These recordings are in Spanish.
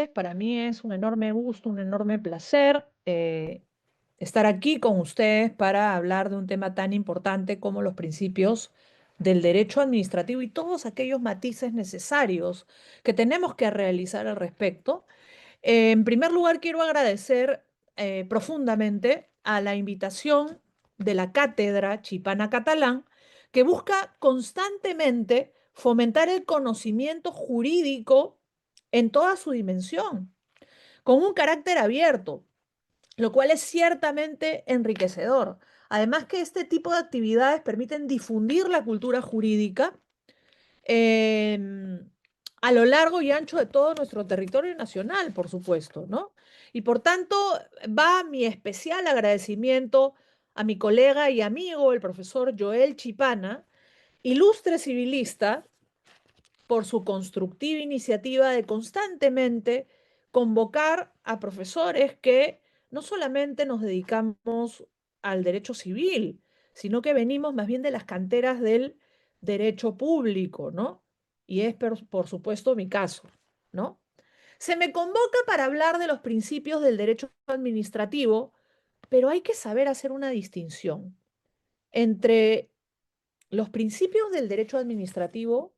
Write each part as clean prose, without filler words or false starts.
tardes. Para mí es un enorme gusto, un enorme placer estar aquí con ustedes para hablar de un tema tan importante como los principios del derecho administrativo y todos aquellos matices necesarios que tenemos que realizar al respecto. En primer lugar, quiero agradecer profundamente a la invitación de la Cátedra Chipana Catalán, que busca constantemente fomentar el conocimiento jurídico en toda su dimensión, con un carácter abierto, lo cual es ciertamente enriquecedor. Además que este tipo de actividades permiten difundir la cultura jurídica em, a lo largo y ancho de todo nuestro territorio nacional, por supuesto, ¿no? Y por tanto, va mi especial agradecimiento a mi colega y amigo, el profesor Joel Chipana, ilustre civilista, por su constructiva iniciativa de constantemente convocar a profesores que no solamente nos dedicamos al derecho civil, sino que venimos más bien de las canteras del derecho público, ¿no? Y es, por supuesto, mi caso, ¿no? Se me convoca para hablar de los principios del derecho administrativo, pero hay que saber hacer una distinción entre los principios del derecho administrativo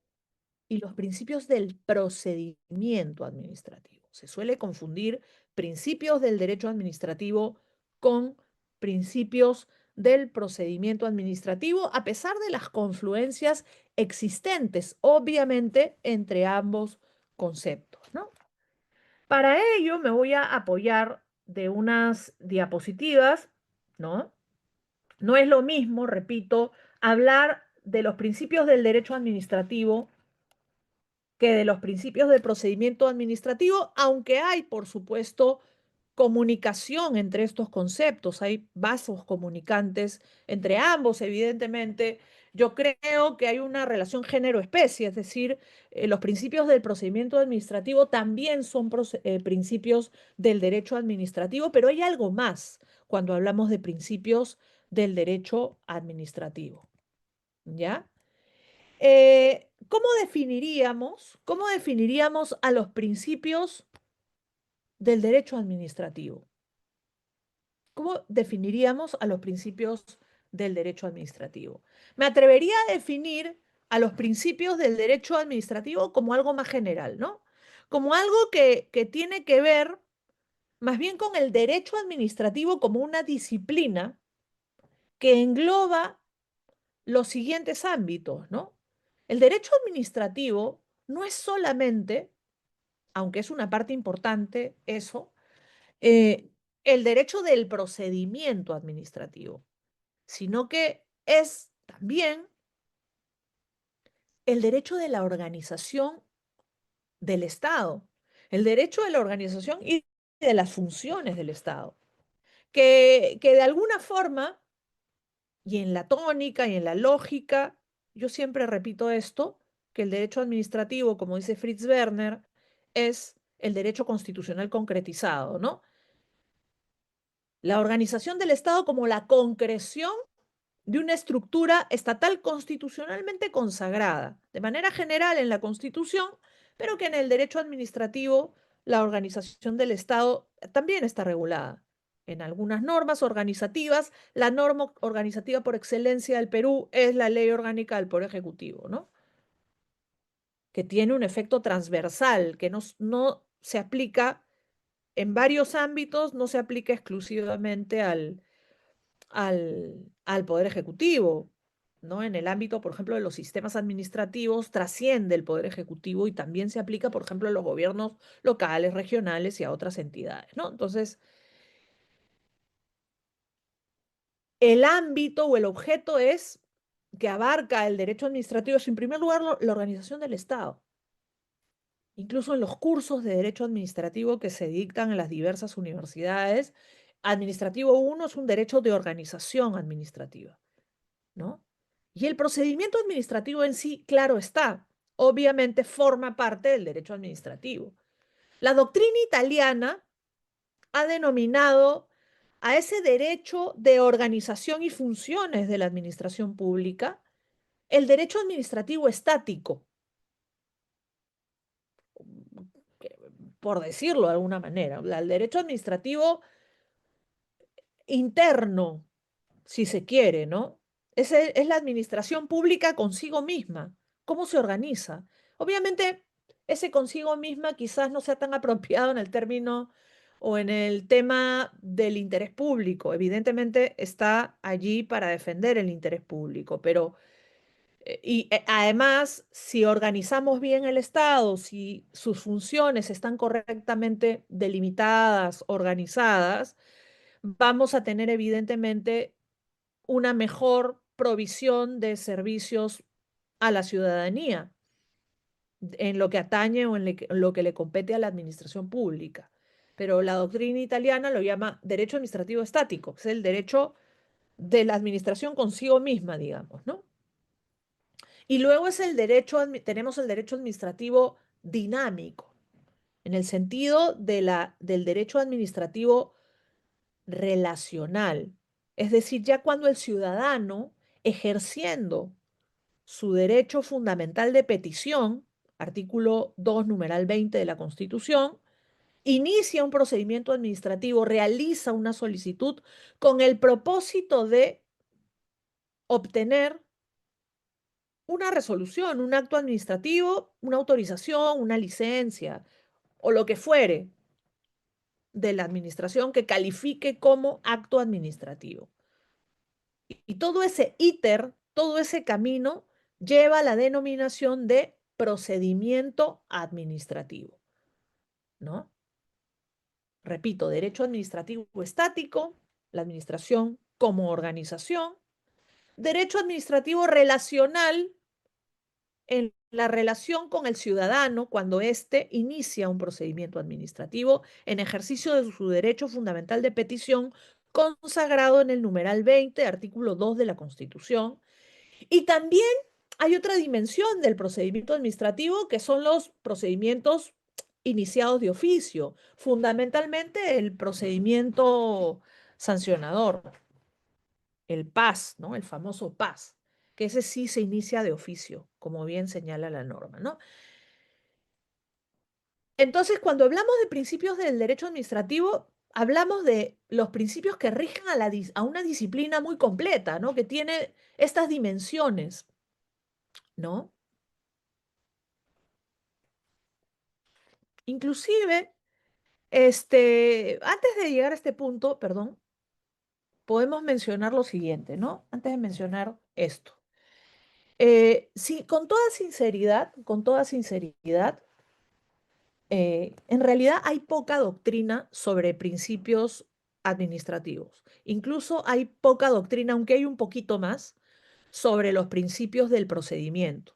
y los principios del procedimiento administrativo. Se suele confundir principios del derecho administrativo con principios del procedimiento administrativo, a pesar de las confluencias existentes, obviamente, entre ambos conceptos, ¿no? Para ello me voy a apoyar de unas diapositivas, ¿no? No es lo mismo, repito, hablar de los principios del derecho administrativo que de los principios del procedimiento administrativo, aunque hay, por supuesto, comunicación entre estos conceptos, hay vasos comunicantes entre ambos, evidentemente. Yo creo que hay una relación género-especie, es decir, los principios del procedimiento administrativo también son principios del derecho administrativo, pero hay algo más cuando hablamos de principios del derecho administrativo, ¿ya? Cómo definiríamos a los principios del derecho administrativo? ¿Cómo definiríamos a los principios del derecho administrativo? Me atrevería a definir a los principios del derecho administrativo como algo más general, ¿no? Como algo que tiene que ver más bien con el derecho administrativo como una disciplina que engloba los siguientes ámbitos, ¿no? El derecho administrativo no es solamente, aunque es una parte importante eso, eh, el derecho del procedimiento administrativo, sino que es también el derecho de la organización del Estado, el derecho de la organización y de las funciones del Estado, que de alguna forma, y en la tónica y en la lógica, yo siempre repito esto, que el derecho administrativo, como dice Fritz Werner, es el derecho constitucional concretizado, ¿no? La organización del Estado como la concreción de una estructura estatal constitucionalmente consagrada, de manera general en la Constitución, pero que en el derecho administrativo la organización del Estado también está regulada. En algunas normas organizativas, la norma organizativa por excelencia del Perú es la Ley Orgánica del Poder Ejecutivo, ¿no? Que tiene un efecto transversal, que no se aplica en varios ámbitos, no se aplica exclusivamente al Poder Ejecutivo, ¿no? En el ámbito, por ejemplo, de los sistemas administrativos, trasciende el Poder Ejecutivo y también se aplica, por ejemplo, a los gobiernos locales, regionales y a otras entidades, ¿no? Entonces, el ámbito o el objeto es que abarca el derecho administrativo es, en primer lugar, la organización del Estado. Incluso en los cursos de derecho administrativo que se dictan en las diversas universidades, administrativo uno es un derecho de organización administrativa, ¿no? Y el procedimiento administrativo en sí, claro está, obviamente forma parte del derecho administrativo. La doctrina italiana ha denominado a ese derecho de organización y funciones de la administración pública el derecho administrativo estático, por decirlo de alguna manera. El derecho administrativo interno, si se quiere, ¿no? Es la administración pública consigo misma. ¿Cómo se organiza? Obviamente, ese consigo misma quizás no sea tan apropiado en el término o en el tema del interés público. Evidentemente está allí para defender el interés público, pero además, si organizamos bien el Estado, si sus funciones están correctamente delimitadas, organizadas, vamos a tener evidentemente una mejor provisión de servicios a la ciudadanía en lo que atañe o en lo que le compete a la administración pública. Pero la doctrina italiana lo llama derecho administrativo estático, es el derecho de la administración consigo misma, digamos, ¿no? Y luego tenemos el derecho administrativo dinámico, en el sentido del derecho administrativo relacional. Es decir, ya cuando el ciudadano, ejerciendo su derecho fundamental de petición, artículo 2, numeral 20 de la Constitución, inicia un procedimiento administrativo, realiza una solicitud con el propósito de obtener una resolución, un acto administrativo, una autorización, una licencia o lo que fuere de la administración que califique como acto administrativo. Y todo ese íter, todo ese camino lleva la denominación de procedimiento administrativo, ¿no? Repito, derecho administrativo estático, la administración como organización, derecho administrativo relacional en la relación con el ciudadano cuando éste inicia un procedimiento administrativo en ejercicio de su derecho fundamental de petición consagrado en el numeral 20, artículo 2 de la Constitución. Y también hay otra dimensión del procedimiento administrativo que son los procedimientos iniciados de oficio, fundamentalmente el procedimiento sancionador, el PAS, ¿no? El famoso PAS, que ese sí se inicia de oficio, como bien señala la norma, ¿no? Entonces, cuando hablamos de principios del derecho administrativo, hablamos de los principios que rigen a una disciplina muy completa, ¿no? Que tiene estas dimensiones, ¿no? Inclusive, antes de llegar a este punto, perdón, podemos mencionar lo siguiente, ¿no? Antes de mencionar esto. Sí, con toda sinceridad, en realidad hay poca doctrina sobre principios administrativos. Incluso hay poca doctrina, aunque hay un poquito más, sobre los principios del procedimiento,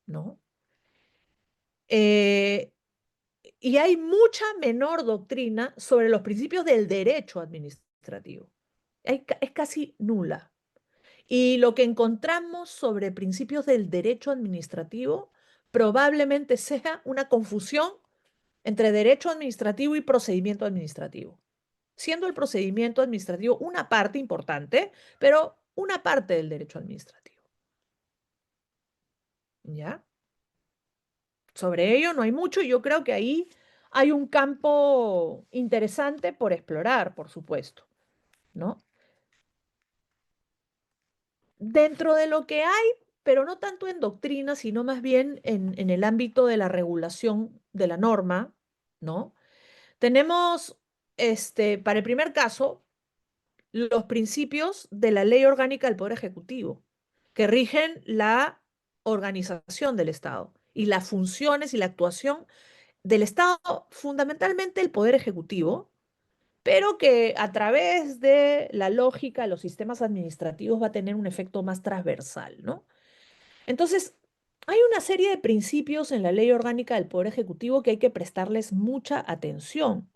¿no? Eh, y hay mucha menor doctrina sobre los principios del derecho administrativo. Es casi nula. Y lo que encontramos sobre principios del derecho administrativo probablemente sea una confusión entre derecho administrativo y procedimiento administrativo, siendo el procedimiento administrativo una parte importante, pero una parte del derecho administrativo. ¿Ya? Sobre ello no hay mucho y yo creo que ahí hay un campo interesante por explorar, por supuesto, ¿no? Dentro de lo que hay, pero no tanto en doctrina, sino más bien en el ámbito de la regulación de la norma, ¿no? Tenemos, para el primer caso, los principios de la Ley Orgánica del Poder Ejecutivo, que rigen la organización del Estado y las funciones y la actuación del Estado, fundamentalmente el Poder Ejecutivo, pero que a través de la lógica de los sistemas administrativos va a tener un efecto más transversal, ¿no? Entonces, hay una serie de principios en la Ley Orgánica del Poder Ejecutivo que hay que prestarles mucha atención,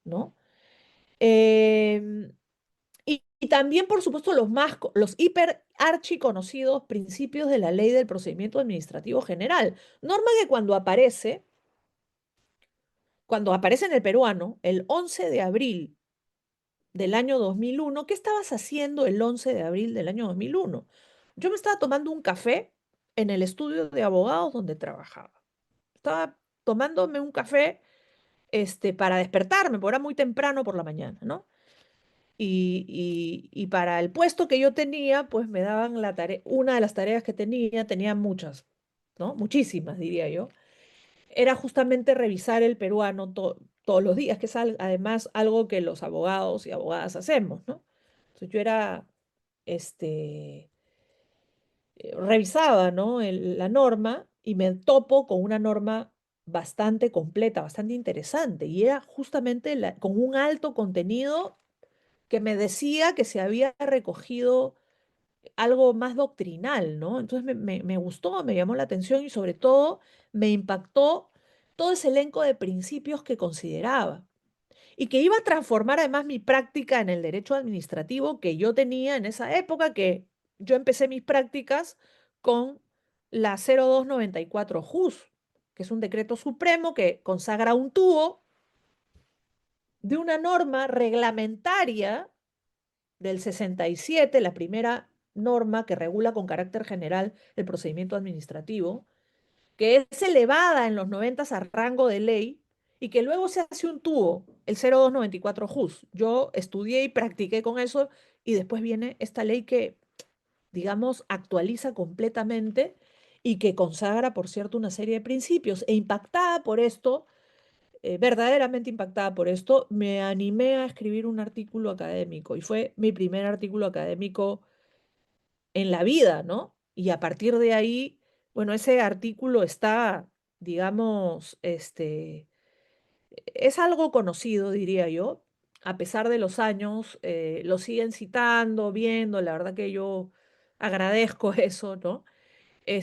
¿no? Em, y también, por supuesto, los hiper archiconocidos principios de la Ley del Procedimiento Administrativo General. Norma que cuando aparece en el peruano, el 11 de abril del año 2001, ¿qué estabas haciendo el 11 de abril del año 2001? Yo me estaba tomando un café en el estudio de abogados donde trabajaba. Estaba tomándome un café para despertarme, porque era muy temprano por la mañana, ¿no? Y para el puesto que yo tenía, pues me daban la tarea, una de las tareas que tenía muchas, ¿no? Muchísimas, diría yo. Era justamente revisar el peruano todos los días, que es además algo que los abogados y abogadas hacemos, ¿no? Entonces yo era, este, revisaba, ¿no? La norma y me topo con una norma bastante completa, bastante interesante, y era justamente con un alto contenido que me decía que se había recogido algo más doctrinal, ¿no? Entonces me gustó, me llamó la atención y sobre todo me impactó todo ese elenco de principios que consideraba y que iba a transformar además mi práctica en el derecho administrativo que yo tenía en esa época, que yo empecé mis prácticas con la 0294 JUS, que es un decreto supremo que consagra un tubo de una norma reglamentaria del 67, la primera norma que regula con carácter general el procedimiento administrativo, que es elevada en los 90 a rango de ley y que luego se hace un tubo, el 0294 JUS. Yo estudié y practiqué con eso y después viene esta ley que, digamos, actualiza completamente y que consagra, por cierto, una serie de principios. E impactada por esto, verdaderamente impactada por esto, me animé a escribir un artículo académico y fue mi primer artículo académico en la vida, ¿no? Y a partir de ahí, bueno, ese artículo está, digamos, es algo conocido, diría yo, a pesar de los años, lo siguen citando, viendo, la verdad que yo agradezco eso, ¿no?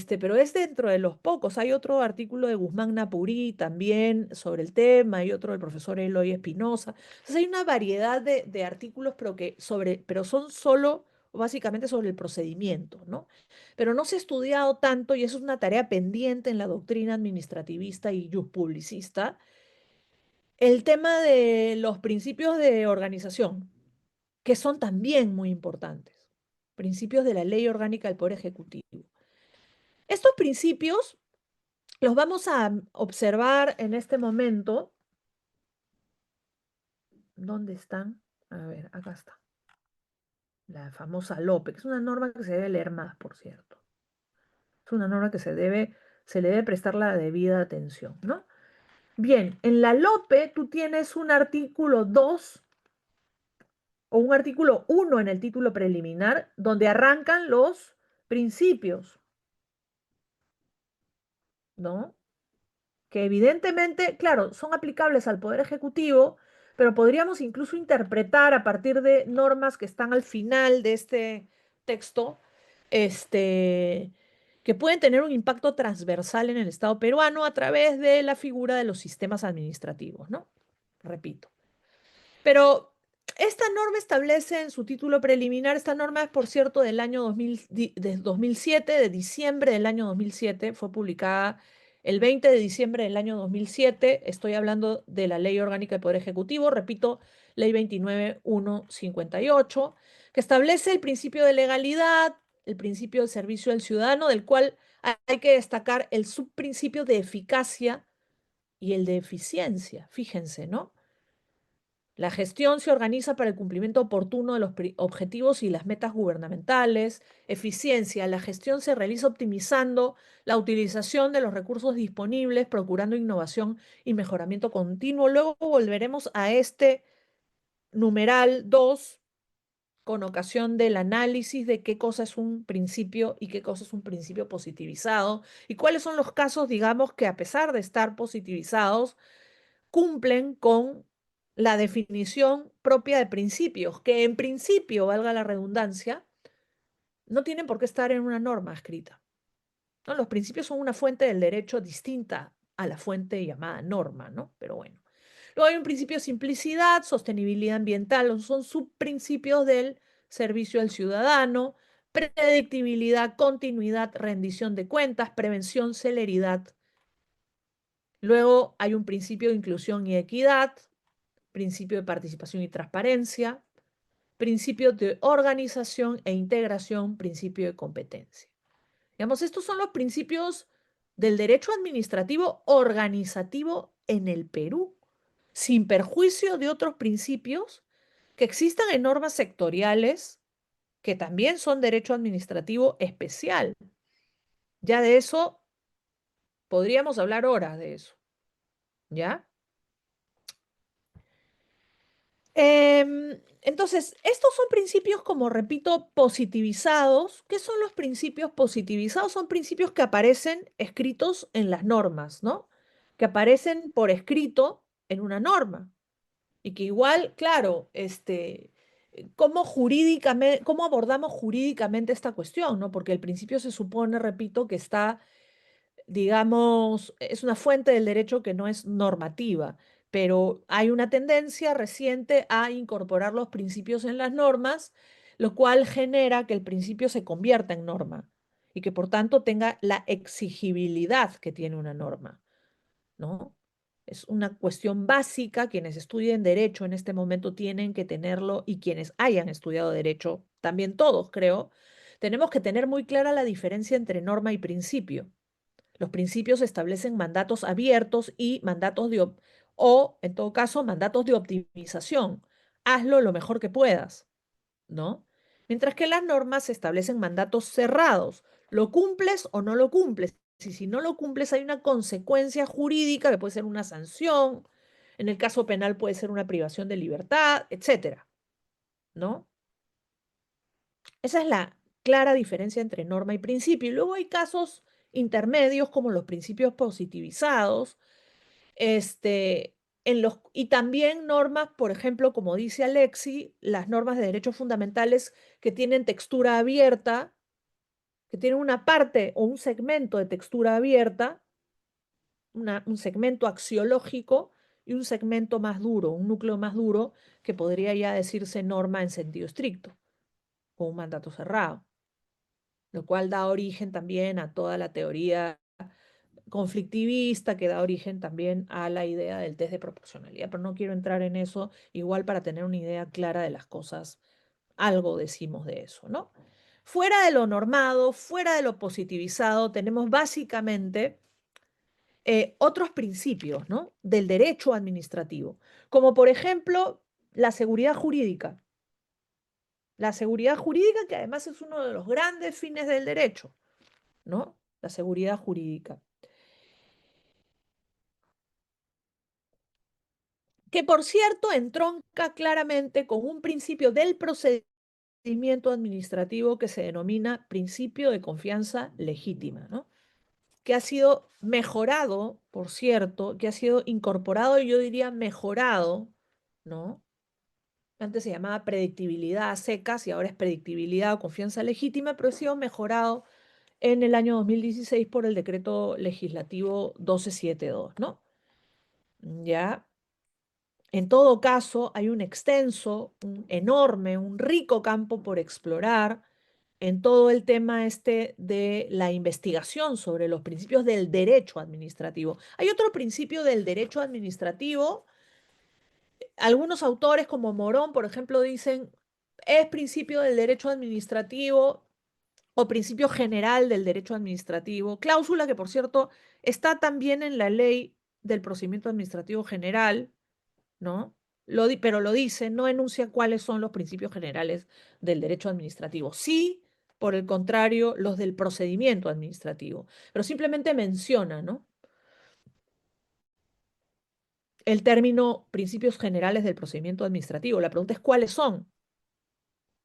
Pero es dentro de los pocos. Hay otro artículo de Guzmán Napurí también sobre el tema, hay otro del profesor Eloy Espinosa. Entonces hay una variedad de artículos, pero son solo, básicamente sobre el procedimiento, ¿no? Pero no se ha estudiado tanto, y eso es una tarea pendiente en la doctrina administrativista y publicista, el tema de los principios de organización, que son también muy importantes. Principios de la Ley Orgánica del Poder Ejecutivo. Estos principios los vamos a observar en este momento. ¿Dónde están? A ver, acá está. La famosa LOPE, que es una norma que se debe leer más, por cierto. Es una norma que se le debe prestar la debida atención, ¿no? Bien, en la LOPE tú tienes un artículo 2 o un artículo 1 en el título preliminar donde arrancan los principios, ¿no? Que evidentemente, claro, son aplicables al Poder Ejecutivo, pero podríamos incluso interpretar a partir de normas que están al final de este texto, que pueden tener un impacto transversal en el Estado peruano a través de la figura de los sistemas administrativos, ¿no? Repito. Pero esta norma establece en su título preliminar, esta norma es, por cierto, del año 2007, de diciembre del año 2007, fue publicada el 20 de diciembre del año 2007, estoy hablando de la Ley Orgánica del Poder Ejecutivo, repito, Ley 29158, que establece el principio de legalidad, el principio del servicio al ciudadano, del cual hay que destacar el subprincipio de eficacia y el de eficiencia, fíjense, ¿no? La gestión se organiza para el cumplimiento oportuno de los objetivos y las metas gubernamentales. Eficiencia. La gestión se realiza optimizando la utilización de los recursos disponibles, procurando innovación y mejoramiento continuo. Luego volveremos a este numeral 2 con ocasión del análisis de qué cosa es un principio y qué cosa es un principio positivizado y cuáles son los casos, digamos, que a pesar de estar positivizados, cumplen con la definición propia de principios, que en principio, valga la redundancia, no tienen por qué estar en una norma escrita, ¿no? Los principios son una fuente del derecho distinta a la fuente llamada norma, ¿no? Pero bueno. Luego hay un principio de simplicidad, sostenibilidad ambiental, son subprincipios del servicio al ciudadano, predictibilidad, continuidad, rendición de cuentas, prevención, celeridad. Luego hay un principio de inclusión y equidad, principio de participación y transparencia, principio de organización e integración, principio de competencia. Digamos, estos son los principios del derecho administrativo organizativo en el Perú. sin perjuicio de otros principios que existan en normas sectoriales que también son derecho administrativo especial. Ya de eso podríamos hablar horas de eso, ¿ya? Entonces, estos son principios, como repito, positivizados. ¿Qué son los principios positivizados? Son principios que aparecen escritos en las normas, ¿no? Que aparecen por escrito en una norma. Y que igual, claro, ¿cómo jurídicamente, cómo abordamos jurídicamente esta cuestión, ¿no? Porque el principio se supone, repito, que está, digamos, es una fuente del derecho que no es normativa, pero hay una tendencia reciente a incorporar los principios en las normas, lo cual genera que el principio se convierta en norma y que por tanto tenga la exigibilidad que tiene una norma, ¿no? Es una cuestión básica, quienes estudien derecho en este momento tienen que tenerlo y quienes hayan estudiado derecho, también todos creo, tenemos que tener muy clara la diferencia entre norma y principio. Los principios establecen mandatos abiertos y mandatos o, en todo caso, mandatos de optimización. Hazlo lo mejor que puedas, ¿no? Mientras que las normas establecen mandatos cerrados. ¿Lo cumples o no lo cumples? Y si no lo cumples, hay una consecuencia jurídica que puede ser una sanción, en el caso penal puede ser una privación de libertad, etcétera, ¿no? Esa es la clara diferencia entre norma y principio. Y luego hay casos intermedios como los principios positivizados, este, y también normas, por ejemplo, como dice Alexi, las normas de derechos fundamentales que tienen textura abierta, que tienen una parte o un segmento de textura abierta, un segmento axiológico y un segmento más duro, un núcleo más duro, que podría ya decirse norma en sentido estricto, o un mandato cerrado, lo cual da origen también a toda la teoría conflictivista que da origen también a la idea del test de proporcionalidad, pero no quiero entrar en eso, igual para tener una idea clara de las cosas, algo decimos de eso, ¿no? Fuera de lo normado, fuera de lo positivizado, tenemos básicamente otros principios, ¿no? Del derecho administrativo, como por ejemplo la seguridad jurídica. La seguridad jurídica, que además es uno de los grandes fines del derecho, ¿no? La seguridad jurídica. Que por cierto entronca claramente con un principio del procedimiento administrativo que se denomina principio de confianza legítima, ¿no? Que ha sido mejorado, por cierto, que ha sido incorporado, yo diría mejorado, ¿no? Antes se llamaba predictibilidad a secas y ahora es predictibilidad o confianza legítima, pero ha sido mejorado en el año 2016 por el decreto legislativo 1272, ¿no? Ya. En todo caso, hay un extenso, un enorme, un rico campo por explorar en todo el tema de la investigación sobre los principios del derecho administrativo. Hay otro principio del derecho administrativo. Algunos autores como Morón, por ejemplo, dicen, es principio del derecho administrativo o principio general del derecho administrativo, cláusula que, por cierto, está también en la ley del procedimiento administrativo general, ¿no? Pero lo dice, no enuncia cuáles son los principios generales del derecho administrativo. Sí, por el contrario, los del procedimiento administrativo, pero simplemente menciona, ¿no? El término principios generales del procedimiento administrativo. La pregunta es cuáles son,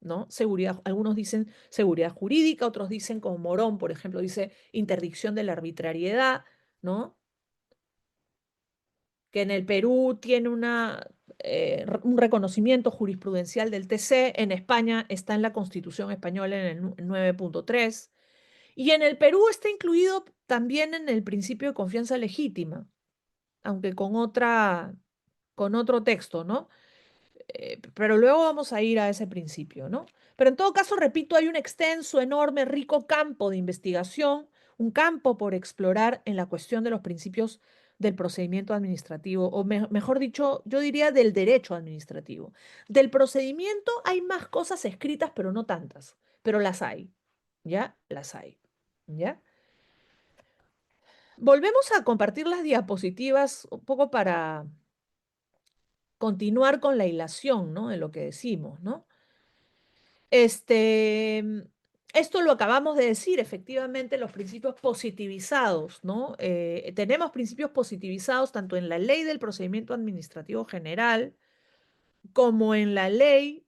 ¿no? Seguridad, algunos dicen seguridad jurídica, otros dicen, como Morón, por ejemplo, dice interdicción de la arbitrariedad, ¿no? Que en el Perú tiene un reconocimiento jurisprudencial del TC, en España está en la Constitución española en el 9.3, y en el Perú está incluido también en el principio de confianza legítima, aunque con otro texto, ¿no? Pero luego vamos a ir a ese principio, ¿no? Pero en todo caso, repito, hay un extenso, enorme, rico campo de investigación, un campo por explorar en la cuestión de los principios del procedimiento administrativo, o mejor dicho, yo diría del derecho administrativo. Del procedimiento hay más cosas escritas, pero no tantas, pero las hay, ¿ya? Las hay, ¿ya? Volvemos a compartir las diapositivas un poco continuar con la hilación, ¿no? De lo que decimos, ¿no? Este, esto lo acabamos de decir, efectivamente, los principios positivizados, ¿no? Tenemos principios positivizados tanto en la ley del procedimiento administrativo general como en la ley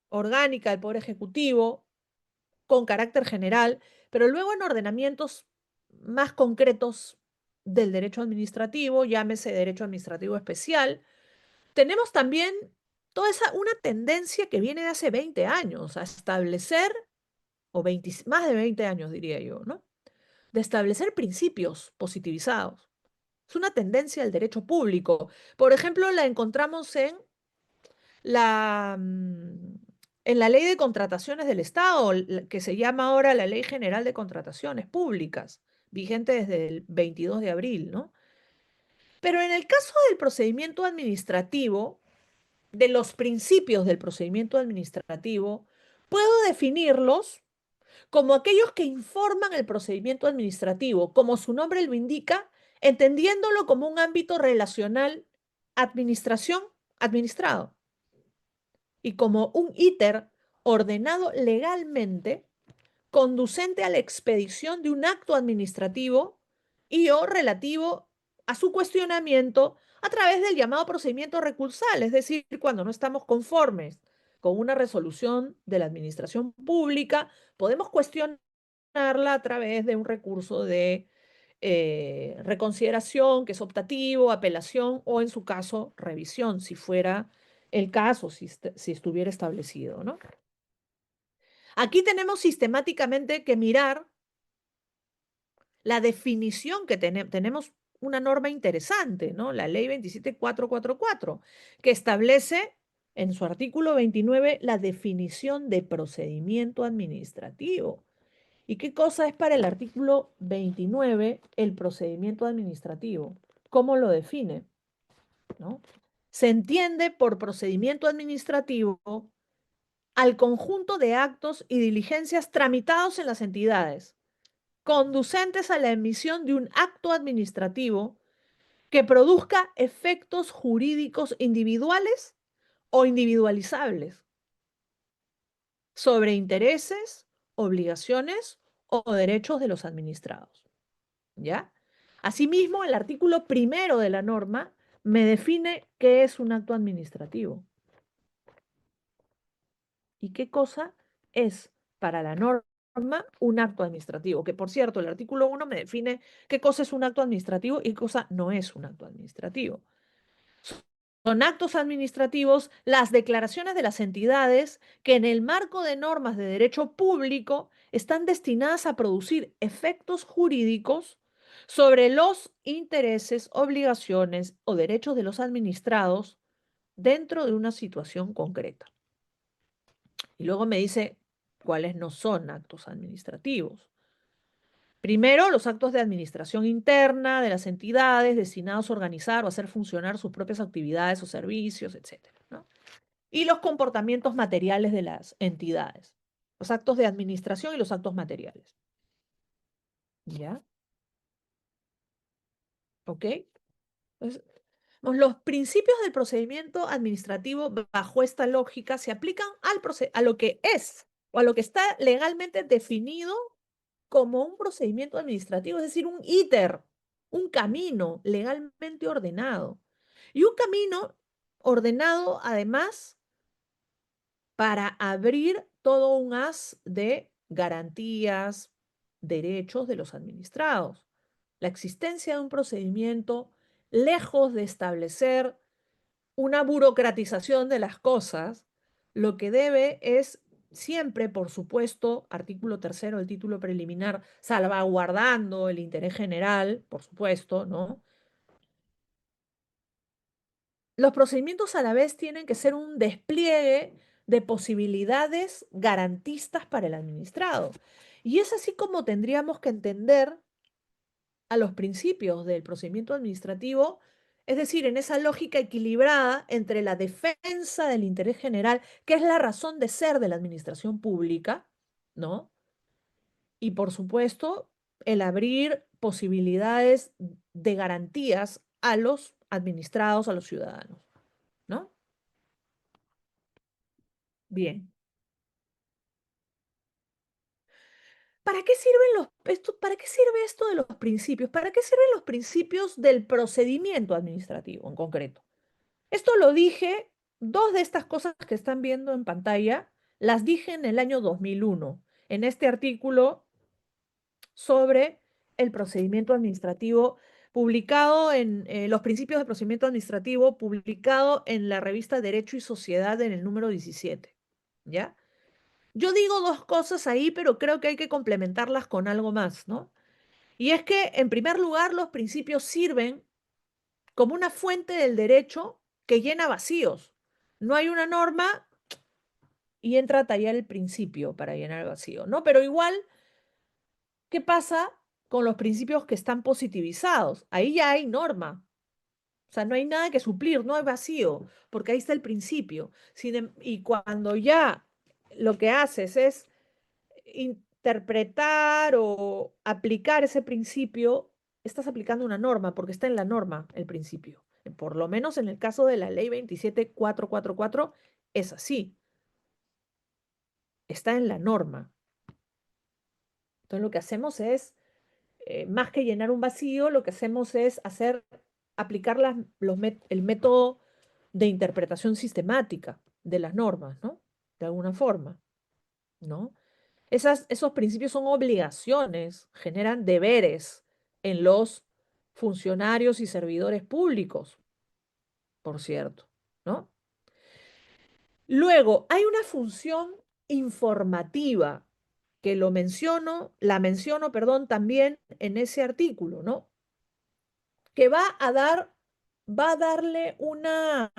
orgánica del Poder Ejecutivo con carácter general, pero luego en ordenamientos más concretos del derecho administrativo, llámese derecho administrativo especial, tenemos también una tendencia que viene de hace 20 años a establecer, o 20 más de 20 años diría yo, ¿no? De establecer principios positivizados. Es una tendencia del derecho público. Por ejemplo, la encontramos la, mm, en la ley de contrataciones del Estado, que se llama ahora la Ley General de Contrataciones Públicas, vigente desde el 22 de abril, ¿no? Pero en el caso del procedimiento administrativo, de los principios del procedimiento administrativo, puedo definirlos como aquellos que informan el procedimiento administrativo, como su nombre lo indica, entendiéndolo como un ámbito relacional administración-administrado y como un íter ordenado legalmente conducente a la expedición de un acto administrativo y o relativo a su cuestionamiento a través del llamado procedimiento recursal, es decir, cuando no estamos conformes con una resolución de la administración pública, podemos cuestionarla a través de un recurso de reconsideración, que es optativo, apelación o en su caso revisión, si fuera el caso, si estuviera establecido, ¿no? Aquí tenemos sistemáticamente que mirar la definición que tenemos una norma interesante, ¿no? La ley 27444, que establece en su artículo 29 la definición de procedimiento administrativo. ¿Y qué cosa es para el artículo 29 el procedimiento administrativo? ¿Cómo lo define? ¿No? Se entiende por procedimiento administrativo al conjunto de actos y diligencias tramitados en las entidades, conducentes a la emisión de un acto administrativo que produzca efectos jurídicos individuales o individualizables sobre intereses, obligaciones o derechos de los administrados. ¿Ya? Asimismo, el artículo primero de la norma me define qué es un acto administrativo y qué cosa es para la norma un acto administrativo. Que por cierto, el artículo 1 me define qué cosa es un acto administrativo y qué cosa no es un acto administrativo. Son actos administrativos las declaraciones de las entidades que en el marco de normas de derecho público están destinadas a producir efectos jurídicos sobre los intereses, obligaciones o derechos de los administrados dentro de una situación concreta. Y luego me dice cuáles no son actos administrativos. Primero, los actos de administración interna de las entidades destinados a organizar o hacer funcionar sus propias actividades o servicios, etcétera, ¿no? Y los comportamientos materiales de las entidades. Los actos de administración y los actos materiales. ¿Ya? ¿Ok? Entonces, los principios del procedimiento administrativo bajo esta lógica se aplican a lo que es o a lo que está legalmente definido como un procedimiento administrativo, es decir, un íter, un camino legalmente ordenado. Y un camino ordenado, además, para abrir todo un haz de garantías, derechos de los administrados. La existencia de un procedimiento, lejos de establecer una burocratización de las cosas, lo que debe es siempre, por supuesto, artículo tercero del título preliminar, salvaguardando el interés general, por supuesto, ¿no? Los procedimientos a la vez tienen que ser un despliegue de posibilidades garantistas para el administrado. Y es así como tendríamos que entender a los principios del procedimiento administrativo, es decir, en esa lógica equilibrada entre la defensa del interés general, que es la razón de ser de la administración pública, ¿no? Y por supuesto, el abrir posibilidades de garantías a los administrados, a los ciudadanos, Bien. ¿Para qué sirven para qué sirve esto de los principios? ¿Para qué sirven los principios del procedimiento administrativo en concreto? Esto lo dije, dos de estas cosas que están viendo en pantalla, las dije en el año 2001, en este artículo sobre el procedimiento administrativo publicado en los principios de procedimiento administrativo, publicado en la revista Derecho y Sociedad en el número 17. ¿Ya? Yo digo dos cosas ahí, pero creo que hay que complementarlas con algo más, ¿no? Y es que, en primer lugar, los principios sirven como una fuente del derecho que llena vacíos. No hay una norma y entra a tallar el principio para llenar el vacío, ¿no? Pero igual, ¿qué pasa con los principios que están positivizados? Ahí ya hay norma. O sea, no hay nada que suplir, no hay vacío, porque ahí está el principio. Y cuando ya lo que haces es interpretar o aplicar ese principio, estás aplicando una norma, porque está en la norma el principio. Por lo menos en el caso de la ley 27444 es así, está en la norma. Entonces lo que hacemos es, más que llenar un vacío, lo que hacemos es aplicar el método de interpretación sistemática de las normas, ¿no? De alguna forma, ¿no? Esos principios son obligaciones, generan deberes en los funcionarios y servidores públicos, por cierto, ¿no? Luego, hay una función informativa que la menciono, perdón, también en ese artículo, ¿no? Que va a darle una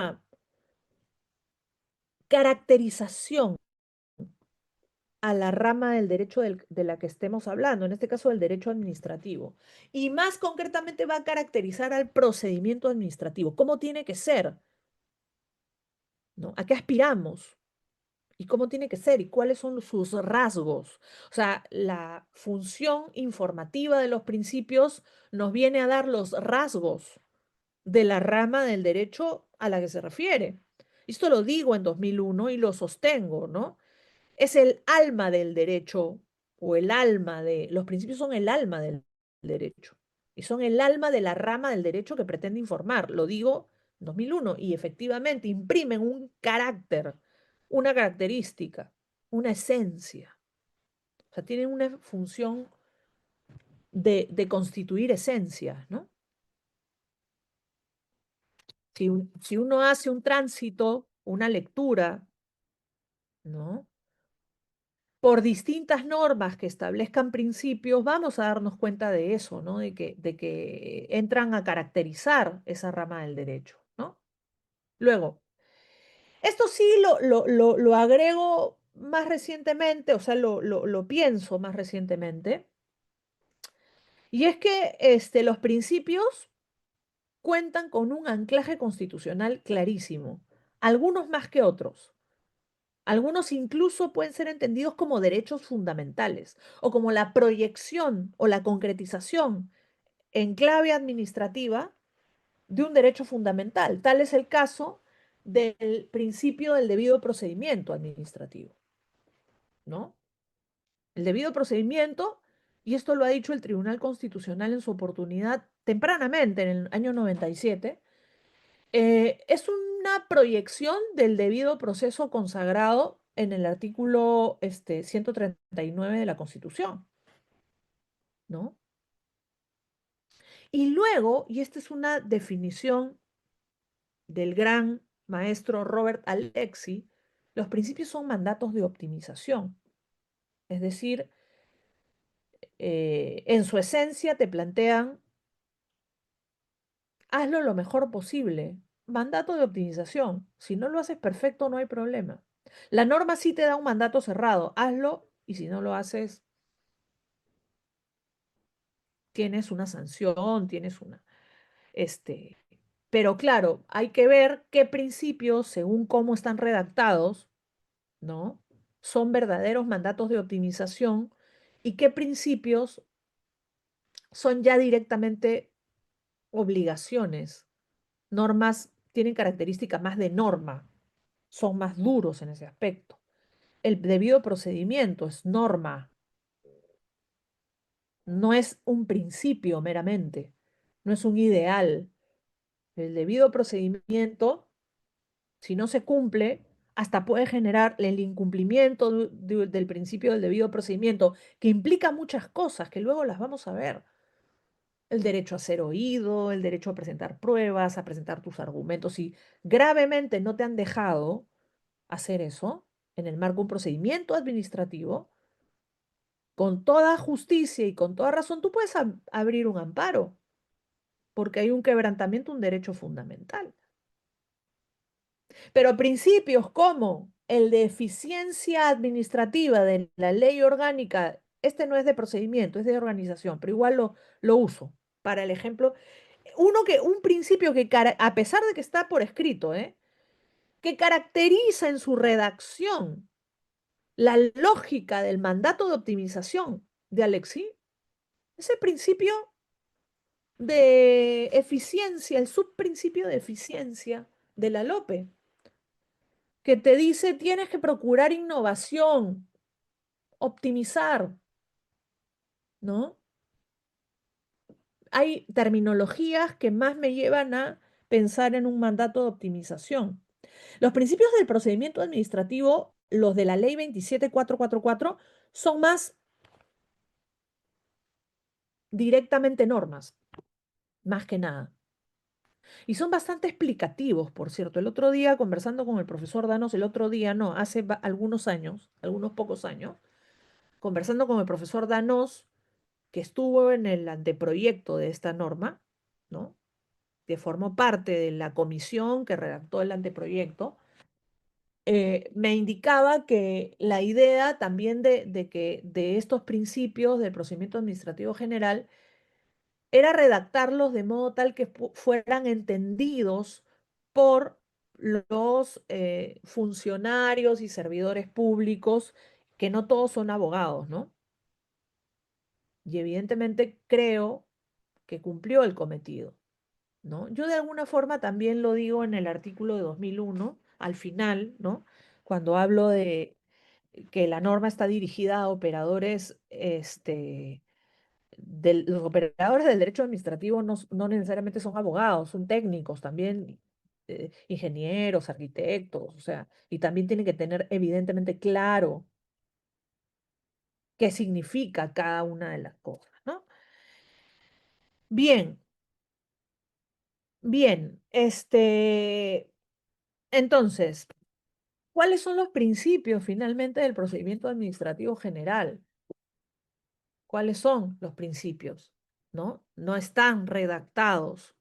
caracterización a la rama del derecho de la que estemos hablando, en este caso del derecho administrativo. Y más concretamente va a caracterizar al procedimiento administrativo, cómo tiene que ser, ¿no? ¿A qué aspiramos? ¿Y cómo tiene que ser? ¿Y cuáles son sus rasgos? O sea, la función informativa de los principios nos viene a dar los rasgos de la rama del derecho a la que se refiere. Esto lo digo en 2001 y lo sostengo, ¿no? Es el alma del derecho o los principios son el alma del derecho y son el alma de la rama del derecho que pretende informar. Lo digo en 2001 y efectivamente imprimen un carácter, una característica, una esencia. O sea, tienen una función de constituir esencias, ¿no? Si uno hace un tránsito, una lectura, ¿no? Por distintas normas que establezcan principios, vamos a darnos cuenta de eso, ¿no? De que entran a caracterizar esa rama del derecho, ¿no? Luego, esto sí lo agrego más recientemente, o sea, lo pienso más recientemente, y es que los principios cuentan con un anclaje constitucional clarísimo, algunos más que otros. Algunos incluso pueden ser entendidos como derechos fundamentales o como la proyección o la concretización en clave administrativa de un derecho fundamental. Tal es el caso del principio del debido procedimiento administrativo, ¿no? El debido procedimiento, y esto lo ha dicho el Tribunal Constitucional en su oportunidad tempranamente, en el año 97, es una proyección del debido proceso consagrado en el artículo 139 de la Constitución, ¿no? Y luego, y esta es una definición del gran maestro Robert Alexi, los principios son mandatos de optimización. Es decir, en su esencia te plantean, hazlo lo mejor posible. Mandato de optimización. Si no lo haces perfecto, no hay problema. La norma sí te da un mandato cerrado. Hazlo y si no lo haces, tienes una sanción, tienes una, este, pero claro, hay que ver qué principios, según cómo están redactados, ¿no? Son verdaderos mandatos de optimización y qué principios son ya directamente obligaciones. Normas tienen características más de norma, son más duros en ese aspecto. el debido procedimiento, es norma, no es un principio meramente, no es un ideal. El debido procedimiento, si no se cumple, hasta puede generar el incumplimiento del principio del debido procedimiento, que implica muchas cosas que luego las vamos a ver. El derecho a ser oído, el derecho a presentar pruebas, a presentar tus argumentos. Si gravemente no te han dejado hacer eso en el marco de un procedimiento administrativo, con toda justicia y con toda razón, tú puedes abrir un amparo, porque hay un quebrantamiento de un derecho fundamental. Pero principios como el de eficiencia administrativa de la ley orgánica, este no es de procedimiento, es de organización, pero igual lo uso para el ejemplo. Un principio que, a pesar de que está por escrito, que caracteriza en su redacción la lógica del mandato de optimización de Alexis, es el principio de eficiencia, el subprincipio de eficiencia de la Lope, que te dice tienes que procurar innovación, optimizar, ¿no? Hay terminologías que más me llevan a pensar en un mandato de optimización. Los principios del procedimiento administrativo, los de la ley 27444, son más directamente normas, más que nada. Y son bastante explicativos, por cierto. El otro día, conversando con el profesor Danos, el otro día, no, hace algunos años, algunos pocos años, conversando con el profesor Danos, que estuvo en el anteproyecto de esta norma, ¿no? Que formó parte de la comisión que redactó el anteproyecto, me indicaba que la idea también de que de estos principios del procedimiento administrativo general era redactarlos de modo tal que fueran entendidos por los funcionarios y servidores públicos, que no todos son abogados, ¿no? Y evidentemente creo que cumplió el cometido, ¿no? Yo de alguna forma también lo digo en el artículo de 2001, al final, ¿no? Cuando hablo de que la norma está dirigida a operadores, los operadores del derecho administrativo no necesariamente son abogados, son técnicos también, ingenieros, arquitectos, o sea, y también tienen que tener evidentemente claro qué significa cada una de las cosas, ¿no? Bien, bien, entonces, ¿cuáles son los principios finalmente del procedimiento administrativo general? ¿Cuáles son los principios? ¿No? No están redactados,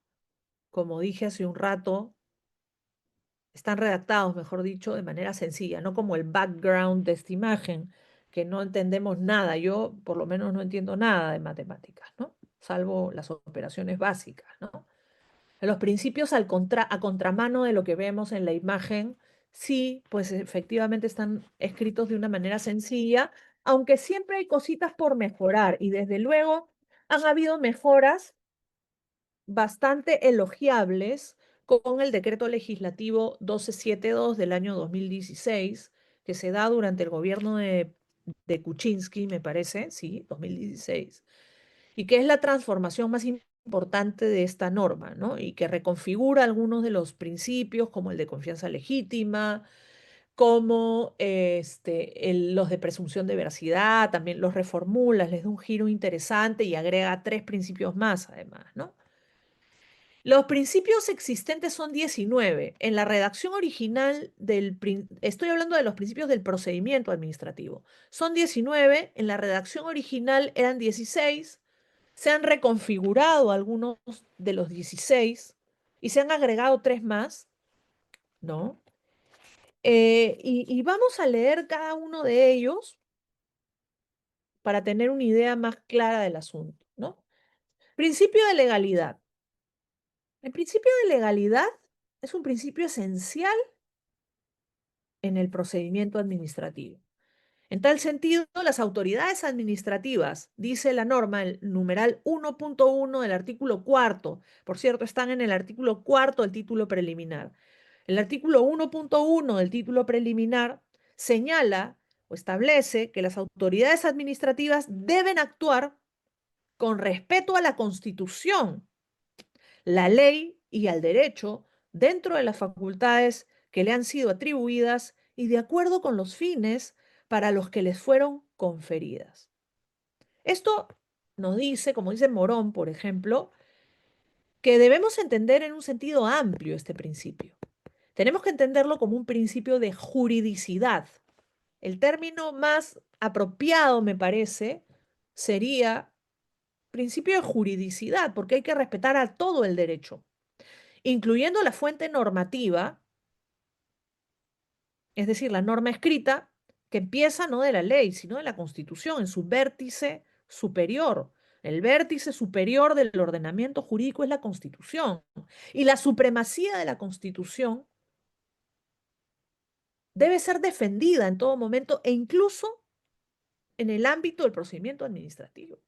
como dije hace un rato, están redactados, mejor dicho, de manera sencilla, no como el background de esta imagen, que no entendemos nada. Yo, por lo menos, no entiendo nada de matemáticas, ¿no? Salvo las operaciones básicas, ¿no? Los principios a contramano de lo que vemos en la imagen, sí, pues efectivamente están escritos de una manera sencilla, aunque siempre hay cositas por mejorar y desde luego han habido mejoras bastante elogiables con el decreto legislativo 1272 del año 2016, que se da durante el gobierno de Kuczynski, me parece, sí, 2016, y que es la transformación más importante de esta norma, ¿no? Y que reconfigura algunos de los principios, como el de confianza legítima, como los de presunción de veracidad, también los reformula, les da un giro interesante y agrega 3 principios más, además, ¿no? Los principios existentes son 19. En la redacción original estoy hablando de los principios del procedimiento administrativo. Son 19, en la redacción original eran 16, se han reconfigurado algunos de los 16 y se han agregado 3 más, ¿no? Y vamos a leer cada uno de ellos para tener una idea más clara del asunto, ¿no? Principio de legalidad. El principio de legalidad es un principio esencial en el procedimiento administrativo. En tal sentido, las autoridades administrativas, dice la norma, el numeral 1.1 del artículo cuarto, por cierto, están en el artículo cuarto del título preliminar. El artículo 1.1 del título preliminar señala o establece que las autoridades administrativas deben actuar con respeto a la Constitución, la ley y al derecho dentro de las facultades que le han sido atribuidas y de acuerdo con los fines para los que les fueron conferidas. Esto nos dice, como dice Morón, por ejemplo, que debemos entender en un sentido amplio este principio. Tenemos que entenderlo como un principio de juridicidad. El término más apropiado, me parece, sería principio de juridicidad, porque hay que respetar a todo el derecho, incluyendo la fuente normativa, es decir, la norma escrita, que empieza no de la ley, sino de la Constitución, en su vértice superior. El vértice superior del ordenamiento jurídico es la Constitución. Y la supremacía de la Constitución debe ser defendida en todo momento e incluso en el ámbito del procedimiento administrativo.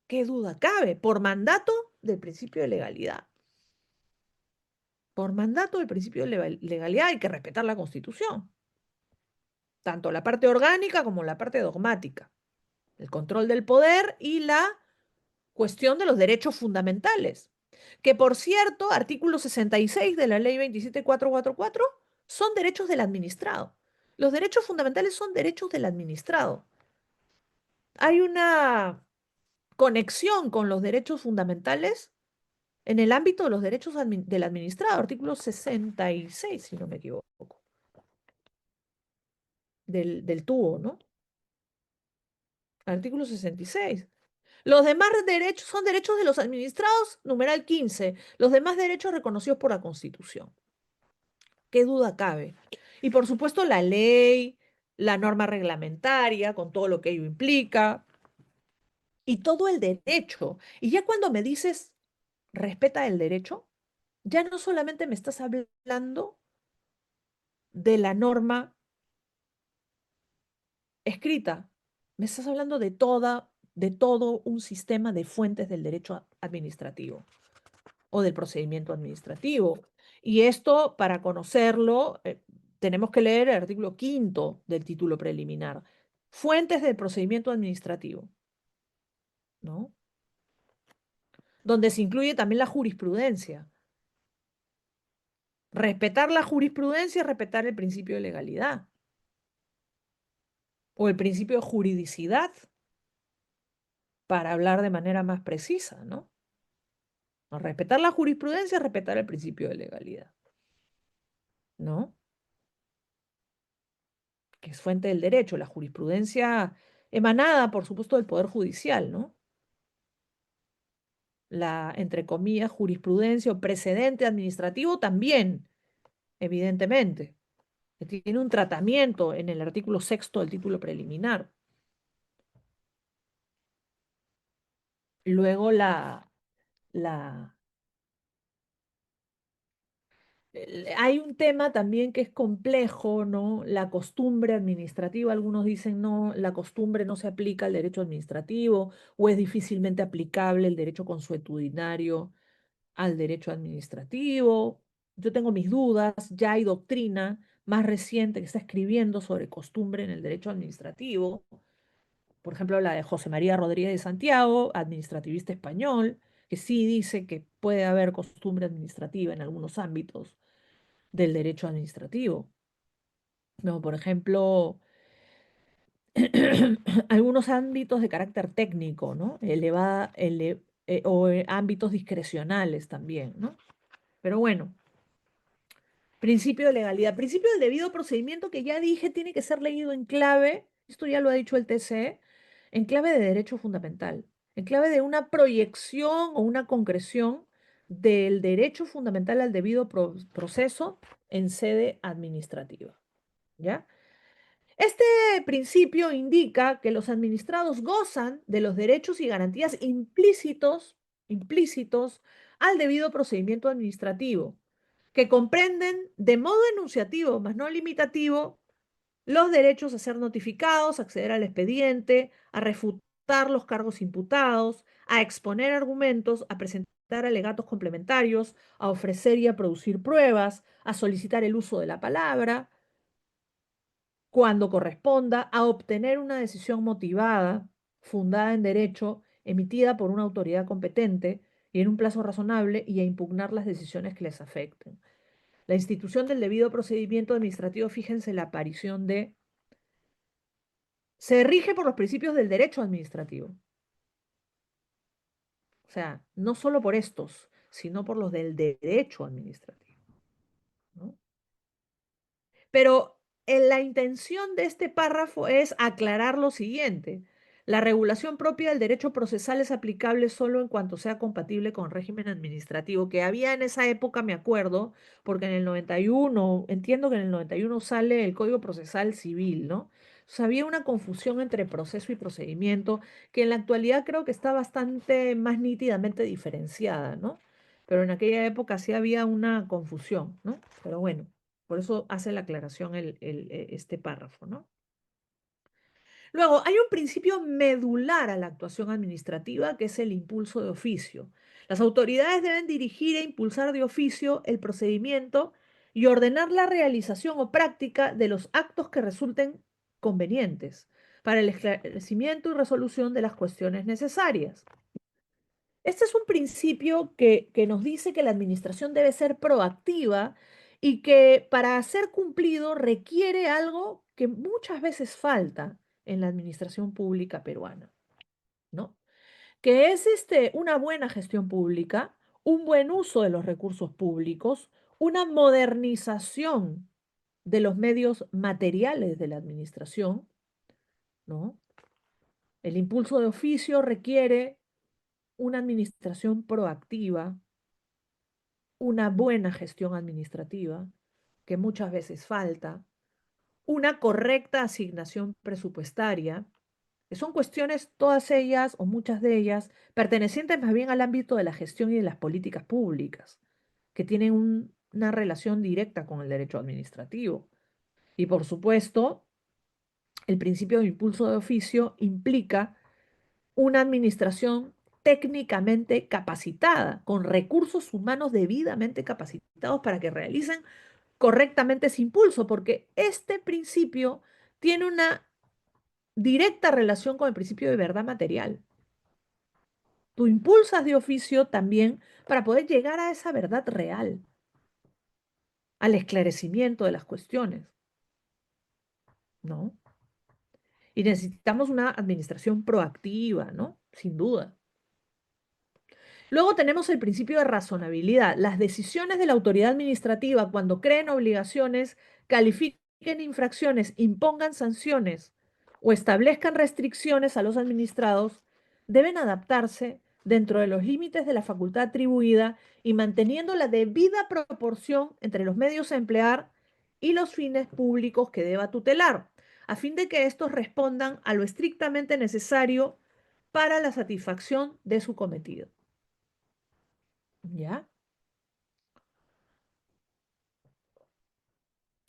¿Qué duda cabe? Por mandato del principio de legalidad. Por mandato del principio de legalidad hay que respetar la Constitución, tanto la parte orgánica como la parte dogmática, el control del poder y la cuestión de los derechos fundamentales, que por cierto, artículo 66 de la ley 27444 son derechos del administrado. Los derechos fundamentales son derechos del administrado. Hay una conexión con los derechos fundamentales en el ámbito de los derechos del administrado, artículo 66, si no me equivoco, del TUO, ¿no? Artículo 66. Los demás derechos son derechos de los administrados, numeral 15. Los demás derechos reconocidos por la Constitución. ¿Qué duda cabe? Y por supuesto la ley, la norma reglamentaria, con todo lo que ello implica, y todo el derecho. Y ya cuando me dices respeta el derecho, ya no solamente me estás hablando de la norma escrita, me estás hablando de todo un sistema de fuentes del derecho administrativo o del procedimiento administrativo. Y esto, para conocerlo, tenemos que leer el artículo quinto del título preliminar. Fuentes del procedimiento administrativo, ¿no? Donde se incluye también la jurisprudencia. Respetar la jurisprudencia es respetar el principio de legalidad o el principio de juridicidad, para hablar de manera más precisa, ¿no? Respetar la jurisprudencia es respetar el principio de legalidad, ¿no? Que es fuente del derecho, la jurisprudencia emanada, por supuesto, del Poder Judicial, ¿no? La, entre comillas, jurisprudencia o precedente administrativo también, evidentemente, que tiene un tratamiento en el artículo sexto del título preliminar. Luego la, hay un tema también que es complejo, ¿no? La costumbre administrativa. Algunos dicen, no, la costumbre no se aplica al derecho administrativo o es difícilmente aplicable el derecho consuetudinario al derecho administrativo. Yo tengo mis dudas, ya hay doctrina más reciente que está escribiendo sobre costumbre en el derecho administrativo. Por ejemplo, la de José María Rodríguez de Santiago, administrativista español, que sí dice que puede haber costumbre administrativa en algunos ámbitos del derecho administrativo. No, por ejemplo, algunos ámbitos de carácter técnico, ¿no? O ámbitos discrecionales también, ¿no? Pero bueno, principio de legalidad, principio del debido procedimiento que ya dije tiene que ser leído en clave, esto ya lo ha dicho el TCE, en clave de derecho fundamental, en clave de una proyección o una concreción del derecho fundamental al debido proceso en sede administrativa, ¿ya? Este principio indica que los administrados gozan de los derechos y garantías implícitos al debido procedimiento administrativo, que comprenden de modo enunciativo, mas no limitativo, los derechos a ser notificados, a acceder al expediente, a refutar los cargos imputados, a exponer argumentos, a presentar alegatos complementarios, a ofrecer y a producir pruebas, a solicitar el uso de la palabra, cuando corresponda, a obtener una decisión motivada, fundada en derecho, emitida por una autoridad competente y en un plazo razonable, y a impugnar las decisiones que les afecten. La institución del debido procedimiento administrativo, fíjense la aparición de, se rige por los principios del derecho administrativo. O sea, no solo por estos, sino por los del derecho administrativo, ¿no? Pero la intención de este párrafo es aclarar lo siguiente. La regulación propia del derecho procesal es aplicable solo en cuanto sea compatible con el régimen administrativo, que había en esa época, me acuerdo, porque en el 91, entiendo que en el 91 sale el Código Procesal Civil, ¿no? O sea, había una confusión entre proceso y procedimiento que en la actualidad creo que está bastante más nítidamente diferenciada, ¿no? Pero en aquella época sí había una confusión, ¿no? Pero bueno. Por eso hace la aclaración este párrafo, ¿no? Luego, hay un principio medular a la actuación administrativa, que es el impulso de oficio. Las autoridades deben dirigir e impulsar de oficio el procedimiento y ordenar la realización o práctica de los actos que resulten convenientes para el esclarecimiento y resolución de las cuestiones necesarias. Este es un principio que nos dice que la administración debe ser proactiva y que para ser cumplido requiere algo que muchas veces falta en la administración pública peruana, ¿no? Que es una buena gestión pública, un buen uso de los recursos públicos, una modernización de los medios materiales de la administración, ¿no? El impulso de oficio requiere una administración proactiva, una buena gestión administrativa, que muchas veces falta, una correcta asignación presupuestaria, que son cuestiones, todas ellas o muchas de ellas, pertenecientes más bien al ámbito de la gestión y de las políticas públicas, que tienen una relación directa con el derecho administrativo. Y por supuesto, el principio de impulso de oficio implica una administración técnicamente capacitada, con recursos humanos debidamente capacitados para que realicen correctamente ese impulso, porque este principio tiene una directa relación con el principio de verdad material. Tú impulsas de oficio también para poder llegar a esa verdad real, al esclarecimiento de las cuestiones, ¿no? Y necesitamos una administración proactiva, ¿no? Sin duda. Luego tenemos el principio de razonabilidad. Las decisiones de la autoridad administrativa cuando creen obligaciones, califiquen infracciones, impongan sanciones o establezcan restricciones a los administrados, deben adaptarse dentro de los límites de la facultad atribuida y manteniendo la debida proporción entre los medios a emplear y los fines públicos que deba tutelar, a fin de que estos respondan a lo estrictamente necesario para la satisfacción de su cometido. ¿Ya?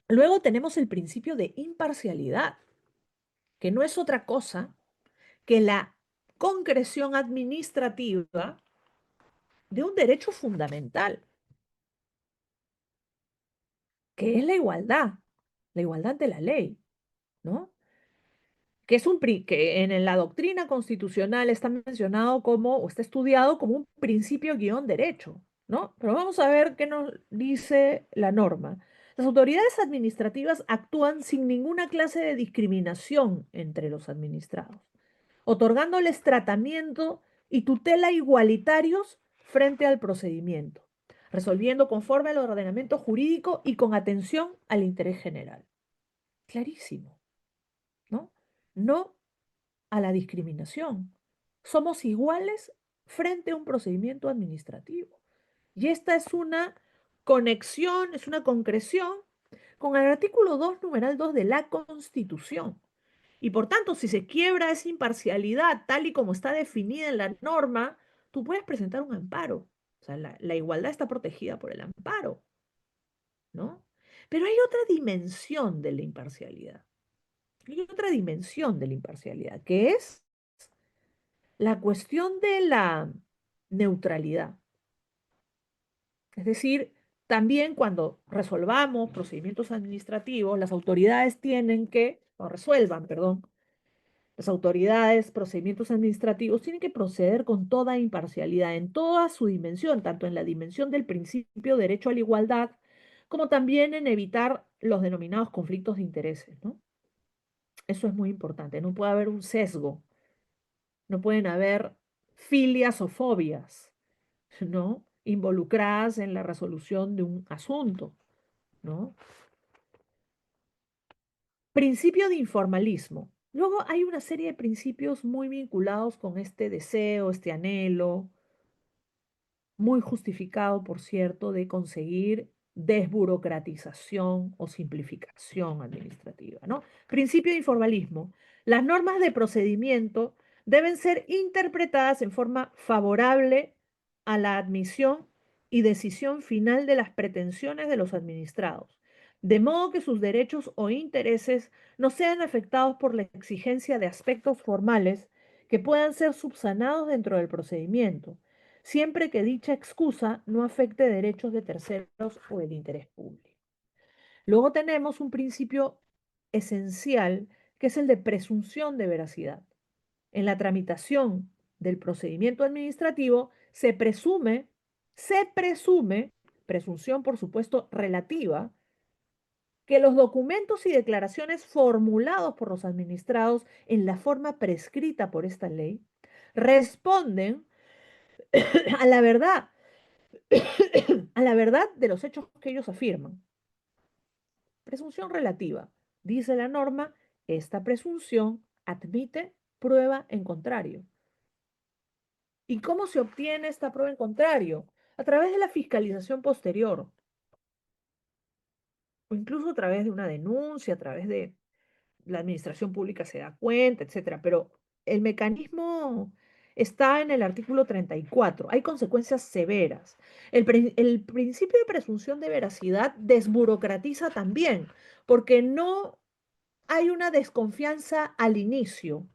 Luego tenemos el principio de imparcialidad, que no es otra cosa que la concreción administrativa de un derecho fundamental, que es la igualdad de la ley, ¿no? Que es que en la doctrina constitucional está mencionado como, o está estudiado como un principio guión derecho, ¿no? Pero vamos a ver qué nos dice la norma. Las autoridades administrativas actúan sin ninguna clase de discriminación entre los administrados, otorgándoles tratamiento y tutela igualitarios frente al procedimiento, resolviendo conforme al ordenamiento jurídico y con atención al interés general. Clarísimo, ¿no? No a la discriminación. Somos iguales frente a un procedimiento administrativo. Y esta es una conexión, es una concreción con el artículo 2, numeral 2 de la Constitución. Y por tanto, si se quiebra esa imparcialidad tal y como está definida en la norma, tú puedes presentar un amparo. O sea, la igualdad está protegida por el amparo, ¿no? Pero hay otra dimensión de la imparcialidad. Hay otra dimensión de la imparcialidad, que es la cuestión de la neutralidad. Es decir, También cuando resolvamos procedimientos administrativos, las autoridades tienen que, o resuelvan, perdón, las autoridades, procedimientos administrativos tienen que proceder con toda imparcialidad en toda su dimensión, tanto en la dimensión del principio de derecho a la igualdad, como también en evitar los denominados conflictos de intereses, ¿no? Eso es muy importante. No puede haber un sesgo, no pueden haber filias o fobias, ¿no? Involucradas en la resolución de un asunto, ¿no? Principio de informalismo. Luego hay una serie de principios muy vinculados con este deseo, este anhelo, muy justificado, por cierto, de conseguir desburocratización o simplificación administrativa, ¿no? Principio de informalismo. Las normas de procedimiento deben ser interpretadas en forma favorable a la admisión y decisión final de las pretensiones de los administrados, de modo que sus derechos o intereses no sean afectados por la exigencia de aspectos formales que puedan ser subsanados dentro del procedimiento siempre que dicha excusa no afecte derechos de terceros o el interés público. Luego tenemos un principio esencial que es el de presunción de veracidad. En la tramitación del procedimiento administrativo se presume, presunción por supuesto relativa, que los documentos y declaraciones formulados por los administrados en la forma prescrita por esta ley responden a la verdad a la verdad de los hechos que ellos afirman. Presunción relativa. Dice la norma, esta presunción admite prueba en contrario. ¿Y cómo se obtiene esta prueba en contrario? A través de la fiscalización posterior, o incluso a través de una denuncia, a través de la administración pública se da cuenta, etcétera. Pero el mecanismo está en el artículo 34. Hay consecuencias severas. El principio de presunción de veracidad desburocratiza también, porque no hay una desconfianza al inicio.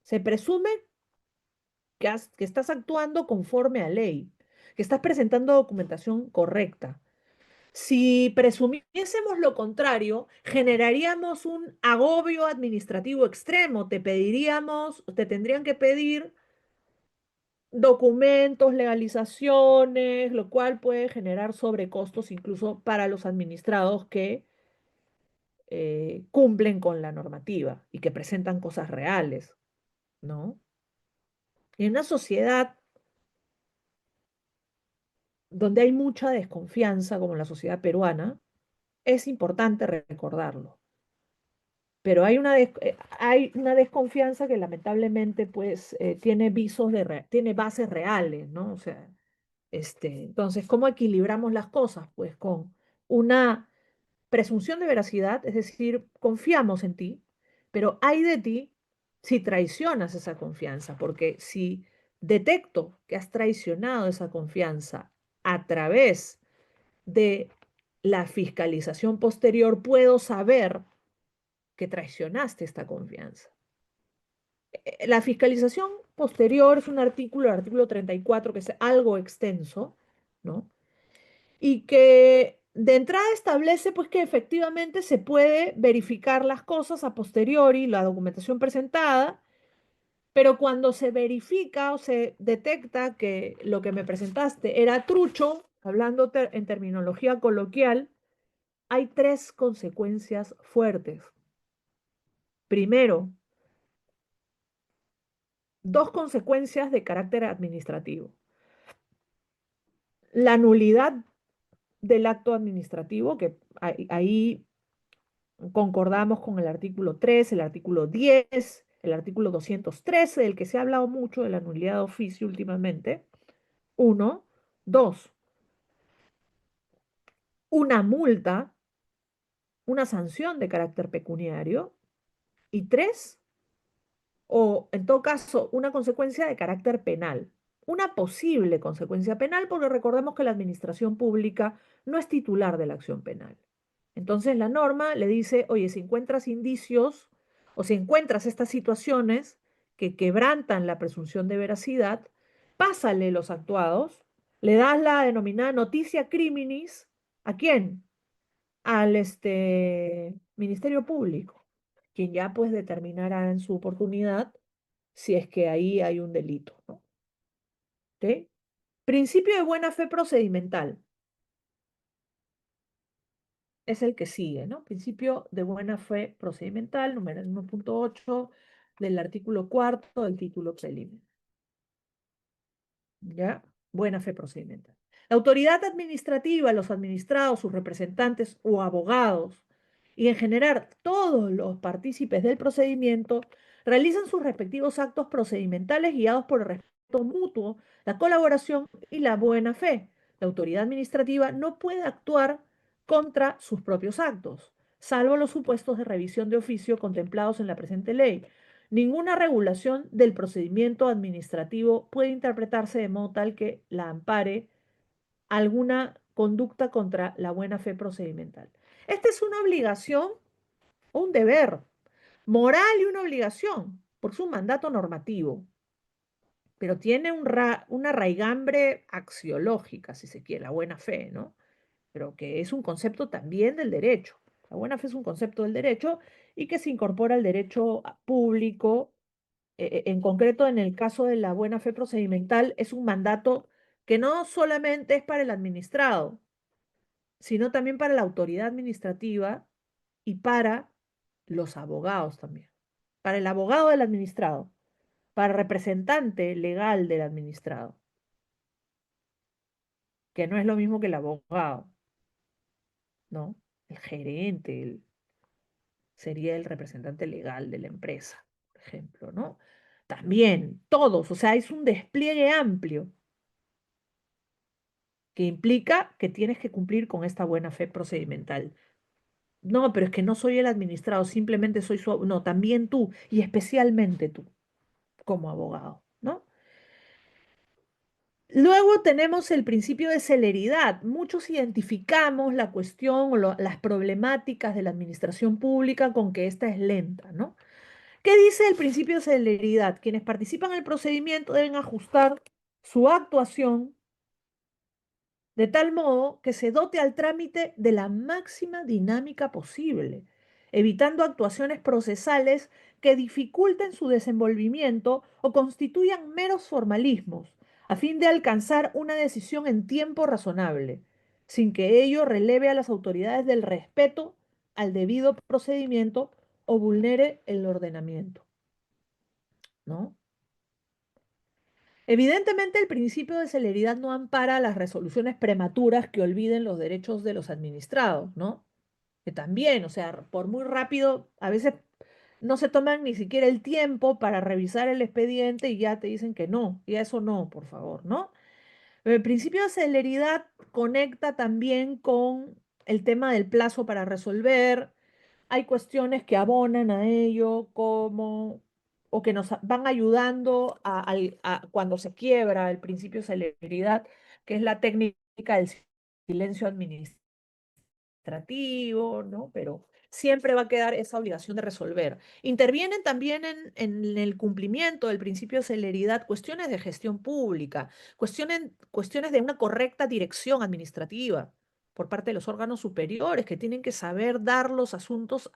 Se presume que estás actuando conforme a ley, que estás presentando documentación correcta. Si presumiésemos lo contrario, generaríamos un agobio administrativo extremo. Te tendrían que pedir documentos, legalizaciones, lo cual puede generar sobrecostos incluso para los administrados que cumplen con la normativa y que presentan cosas reales, ¿no? Y en una sociedad donde hay mucha desconfianza, como la sociedad peruana, es importante recordarlo. Pero hay una desconfianza que lamentablemente pues tiene tiene bases reales, ¿no? O sea, entonces, ¿cómo equilibramos las cosas? Pues con una presunción de veracidad, es decir, confiamos en ti, pero hay de ti si traicionas esa confianza, porque si detecto que has traicionado esa confianza a través de la fiscalización posterior, puedo saber que traicionaste esta confianza. La fiscalización posterior es un artículo, el artículo 34, que es algo extenso, ¿no? Y que de entrada establece pues que efectivamente se puede verificar las cosas a posteriori, la documentación presentada, pero cuando se verifica o se detecta que lo que me presentaste era trucho, hablando en terminología coloquial, hay tres consecuencias fuertes. Primero, dos consecuencias de carácter administrativo. La nulidad del acto administrativo, que ahí concordamos con el artículo 3, el artículo 10, el artículo 213, del que se ha hablado mucho de la nulidad de oficio últimamente. Uno. Dos, una multa, una sanción de carácter pecuniario. Y tres, o en todo caso, una consecuencia de carácter penal. Una posible consecuencia penal, porque recordemos que la administración pública no es titular de la acción penal. Entonces la norma le dice, oye, si encuentras indicios o si encuentras estas situaciones que quebrantan la presunción de veracidad, pásale los actuados Le das la denominada noticia criminis, ¿a quién? Al Ministerio Público, quien ya pues determinará en su oportunidad si es que ahí hay un delito, ¿no? ¿Ok? Principio de buena fe procedimental es el que sigue, ¿no? Principio de buena fe procedimental, número 1.8 del artículo cuarto del título preliminar. ¿Ya? Buena fe procedimental. La autoridad administrativa, los administrados, sus representantes o abogados, y en general todos los partícipes del procedimiento, realizan sus respectivos actos procedimentales guiados por el respeto mutuo, la colaboración y la buena fe. La autoridad administrativa no puede actuar contra sus propios actos, salvo los supuestos de revisión de oficio contemplados en la presente ley. Ninguna regulación del procedimiento administrativo puede interpretarse de modo tal que la ampare alguna conducta contra la buena fe procedimental. Esta es una obligación o un deber moral y una obligación por su mandato normativo, pero tiene una raigambre axiológica, si se quiere, la buena fe, ¿no? Pero que es un concepto también del derecho. La buena fe es un concepto del derecho y que se incorpora al derecho público. En concreto, en el caso de la buena fe procedimental, es un mandato que no solamente es para el administrado, sino también para la autoridad administrativa y para los abogados también. Para el abogado del administrado, para el representante legal del administrado, que no es lo mismo que el abogado, ¿no? El gerente sería el representante legal de la empresa, por ejemplo, ¿no? También, todos, o sea, es un despliegue amplio que implica que tienes que cumplir con esta buena fe procedimental. No, pero es que no soy el administrado, simplemente soy su... No, también tú, y especialmente tú, como abogado, ¿no? Luego tenemos el principio de celeridad. Muchos identificamos la cuestión o las problemáticas de la administración pública con que esta es lenta, ¿no? ¿Qué dice el principio de celeridad? Quienes participan en el procedimiento deben ajustar su actuación de tal modo que se dote al trámite de la máxima dinámica posible, evitando actuaciones procesales que dificulten su desenvolvimiento o constituyan meros formalismos, a fin de alcanzar una decisión en tiempo razonable, sin que ello releve a las autoridades del respeto al debido procedimiento o vulnere el ordenamiento, ¿no? Evidentemente, el principio de celeridad no ampara las resoluciones prematuras que olviden los derechos de los administrados, ¿no? Que también, o sea, por muy rápido, a veces no se toman ni siquiera el tiempo para revisar el expediente y ya te dicen que no, y eso no, por favor, ¿no? El principio de celeridad conecta también con el tema del plazo para resolver. Hay cuestiones que abonan a ello, como, o que nos van ayudando cuando se quiebra el principio de celeridad, que es la técnica del silencio administrativo, ¿no? Pero siempre va a quedar esa obligación de resolver. Intervienen también en el cumplimiento del principio de celeridad cuestiones de gestión pública, cuestiones de una correcta dirección administrativa por parte de los órganos superiores que tienen que saber dar los asuntos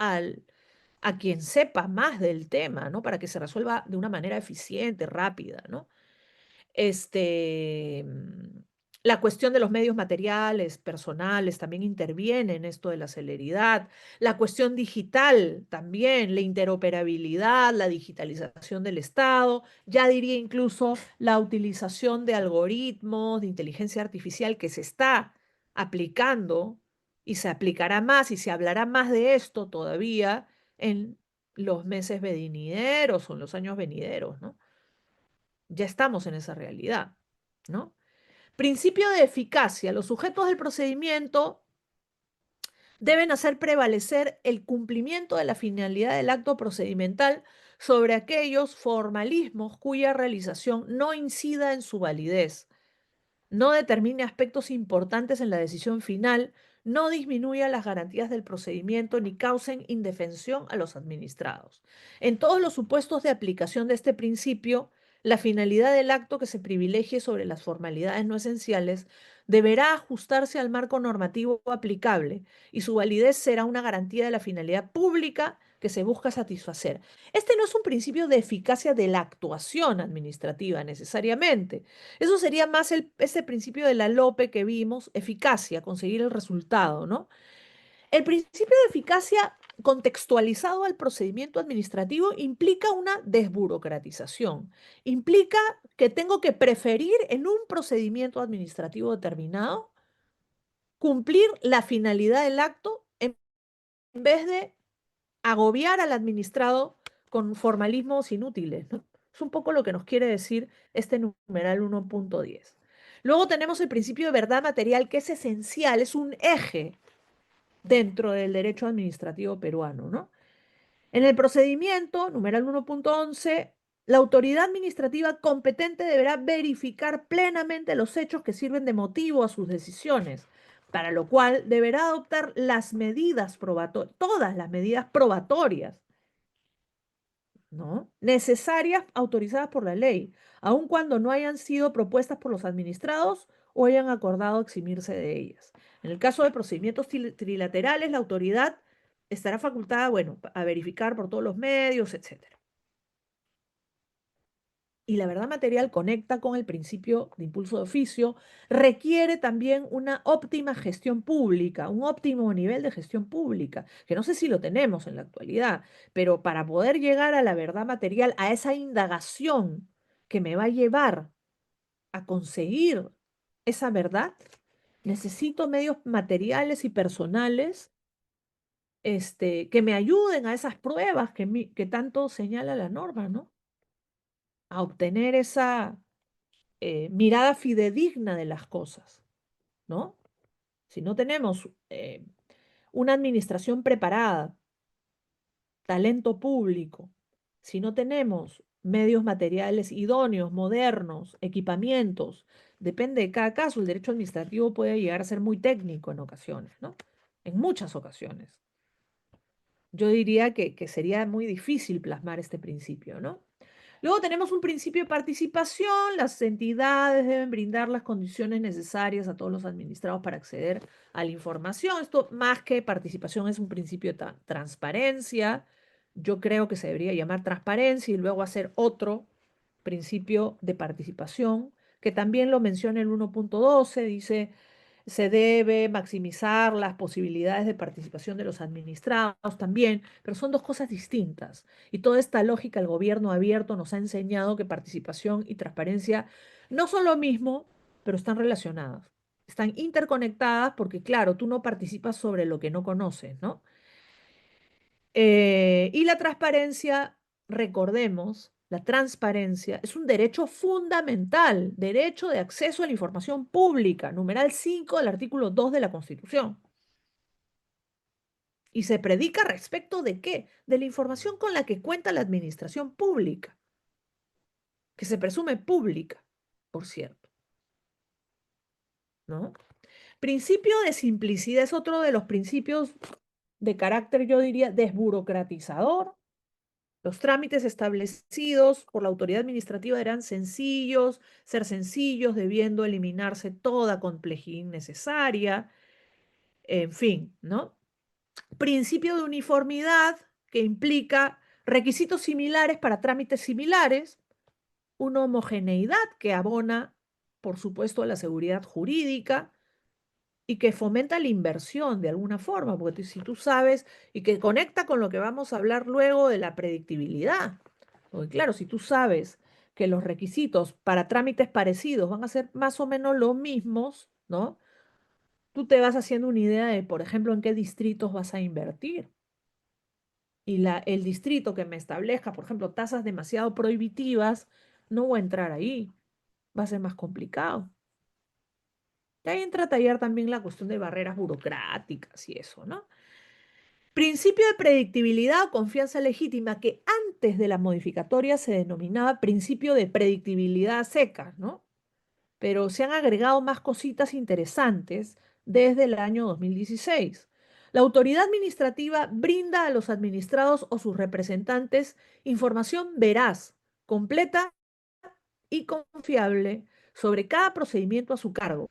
a quien sepa más del tema, ¿no? Para que se resuelva de una manera eficiente, rápida, ¿no? Este, mm, la cuestión de los medios materiales, personales, también interviene en esto de la celeridad. La cuestión digital también, la interoperabilidad, la digitalización del Estado, ya diría incluso la utilización de algoritmos de inteligencia artificial que se está aplicando y se aplicará más y se hablará más de esto todavía en los meses venideros o en los años venideros, ¿no? Ya estamos en esa realidad, ¿no? Principio de eficacia. Los sujetos del procedimiento deben hacer prevalecer el cumplimiento de la finalidad del acto procedimental sobre aquellos formalismos cuya realización no incida en su validez, no determine aspectos importantes en la decisión final, no disminuya las garantías del procedimiento ni causen indefensión a los administrados. En todos los supuestos de aplicación de este principio, La finalidad del acto que se privilegie sobre las formalidades no esenciales deberá ajustarse al marco normativo aplicable y su validez será una garantía de la finalidad pública que se busca satisfacer. Este no es un principio de eficacia de la actuación administrativa necesariamente. Eso sería más ese principio de la LOPE que vimos, eficacia, conseguir el resultado, ¿no? El principio de eficacia contextualizado al procedimiento administrativo implica una desburocratización, implica que tengo que preferir en un procedimiento administrativo determinado cumplir la finalidad del acto en vez de agobiar al administrado con formalismos inútiles, ¿no? Es un poco lo que nos quiere decir este numeral 1.10. Luego tenemos el principio de verdad material, que es esencial, es un eje dentro del derecho administrativo peruano, ¿no? En el procedimiento, numeral 1.11, la autoridad administrativa competente deberá verificar plenamente los hechos que sirven de motivo a sus decisiones, para lo cual deberá adoptar las medidas probatorias, todas las medidas probatorias, ¿no? Necesarias, autorizadas por la ley, aun cuando no hayan sido propuestas por los administrados o hayan acordado eximirse de ellas. En el caso de procedimientos trilaterales, la autoridad estará facultada, bueno, a verificar por todos los medios, etcétera. Y la verdad material conecta con el principio de impulso de oficio, requiere también una óptima gestión pública, un óptimo nivel de gestión pública, que no sé si lo tenemos en la actualidad, pero para poder llegar a la verdad material, a esa indagación que me va a llevar a conseguir esa verdad, necesito medios materiales y personales que me ayuden a esas pruebas que tanto señala la norma, ¿no? A obtener esa mirada fidedigna de las cosas, ¿no? Si no tenemos una administración preparada, talento público, si no tenemos medios materiales idóneos, modernos, equipamientos, depende de cada caso, el derecho administrativo puede llegar a ser muy técnico en ocasiones, ¿no? En muchas ocasiones. Yo diría que sería muy difícil plasmar este principio, ¿no? Luego tenemos un principio de participación. Las entidades deben brindar las condiciones necesarias a todos los administrados para acceder a la información. Esto, más que participación, es un principio de transparencia. Yo creo que se debería llamar transparencia y luego hacer otro principio de participación, que también lo menciona el 1.12. Dice, se debe maximizar las posibilidades de participación de los administrados también, pero son dos cosas distintas. Y toda esta lógica del gobierno abierto nos ha enseñado que participación y transparencia no son lo mismo, pero están relacionadas. Están interconectadas porque, claro, tú no participas sobre lo que no conoces, ¿no? Y la transparencia, recordemos, la transparencia es un derecho fundamental, derecho de acceso a la información pública, numeral 5 del artículo 2 de la Constitución. ¿Y se predica respecto de qué? De la información con la que cuenta la administración pública, que se presume pública, por cierto, ¿no? Principio de simplicidad es otro de los principios de carácter, yo diría, desburocratizador. Los trámites establecidos por la autoridad administrativa eran sencillos, ser sencillos, debiendo eliminarse toda complejidad innecesaria, en fin, ¿no? Principio de uniformidad que implica requisitos similares para trámites similares, una homogeneidad que abona, por supuesto, a la seguridad jurídica y que fomenta la inversión de alguna forma, porque si tú sabes y que conecta con lo que vamos a hablar luego de la predictibilidad. Porque claro, si tú sabes que los requisitos para trámites parecidos van a ser más o menos los mismos, ¿no? Tú te vas haciendo una idea de, por ejemplo, en qué distritos vas a invertir. Y el distrito que me establezca, por ejemplo, tasas demasiado prohibitivas, no voy a entrar ahí. Va a ser más complicado. De ahí entra a tallar también la cuestión de barreras burocráticas y eso, ¿no? Principio de predictibilidad o confianza legítima, que antes de la modificatoria se denominaba principio de predictibilidad seca, ¿no? Pero se han agregado más cositas interesantes desde el año 2016. La autoridad administrativa brinda a los administrados o sus representantes información veraz, completa y confiable sobre cada procedimiento a su cargo,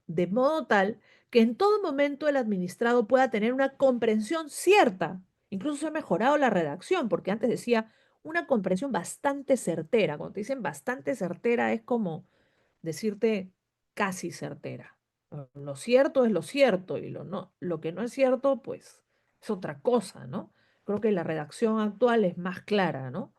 de modo tal que en todo momento el administrado pueda tener una comprensión cierta. Incluso se ha mejorado la redacción, porque antes decía una comprensión bastante certera. Cuando te dicen bastante certera es como decirte casi certera. Lo cierto es lo cierto y lo que no es cierto, pues es otra cosa, ¿no? Creo que la redacción actual es más clara, ¿no?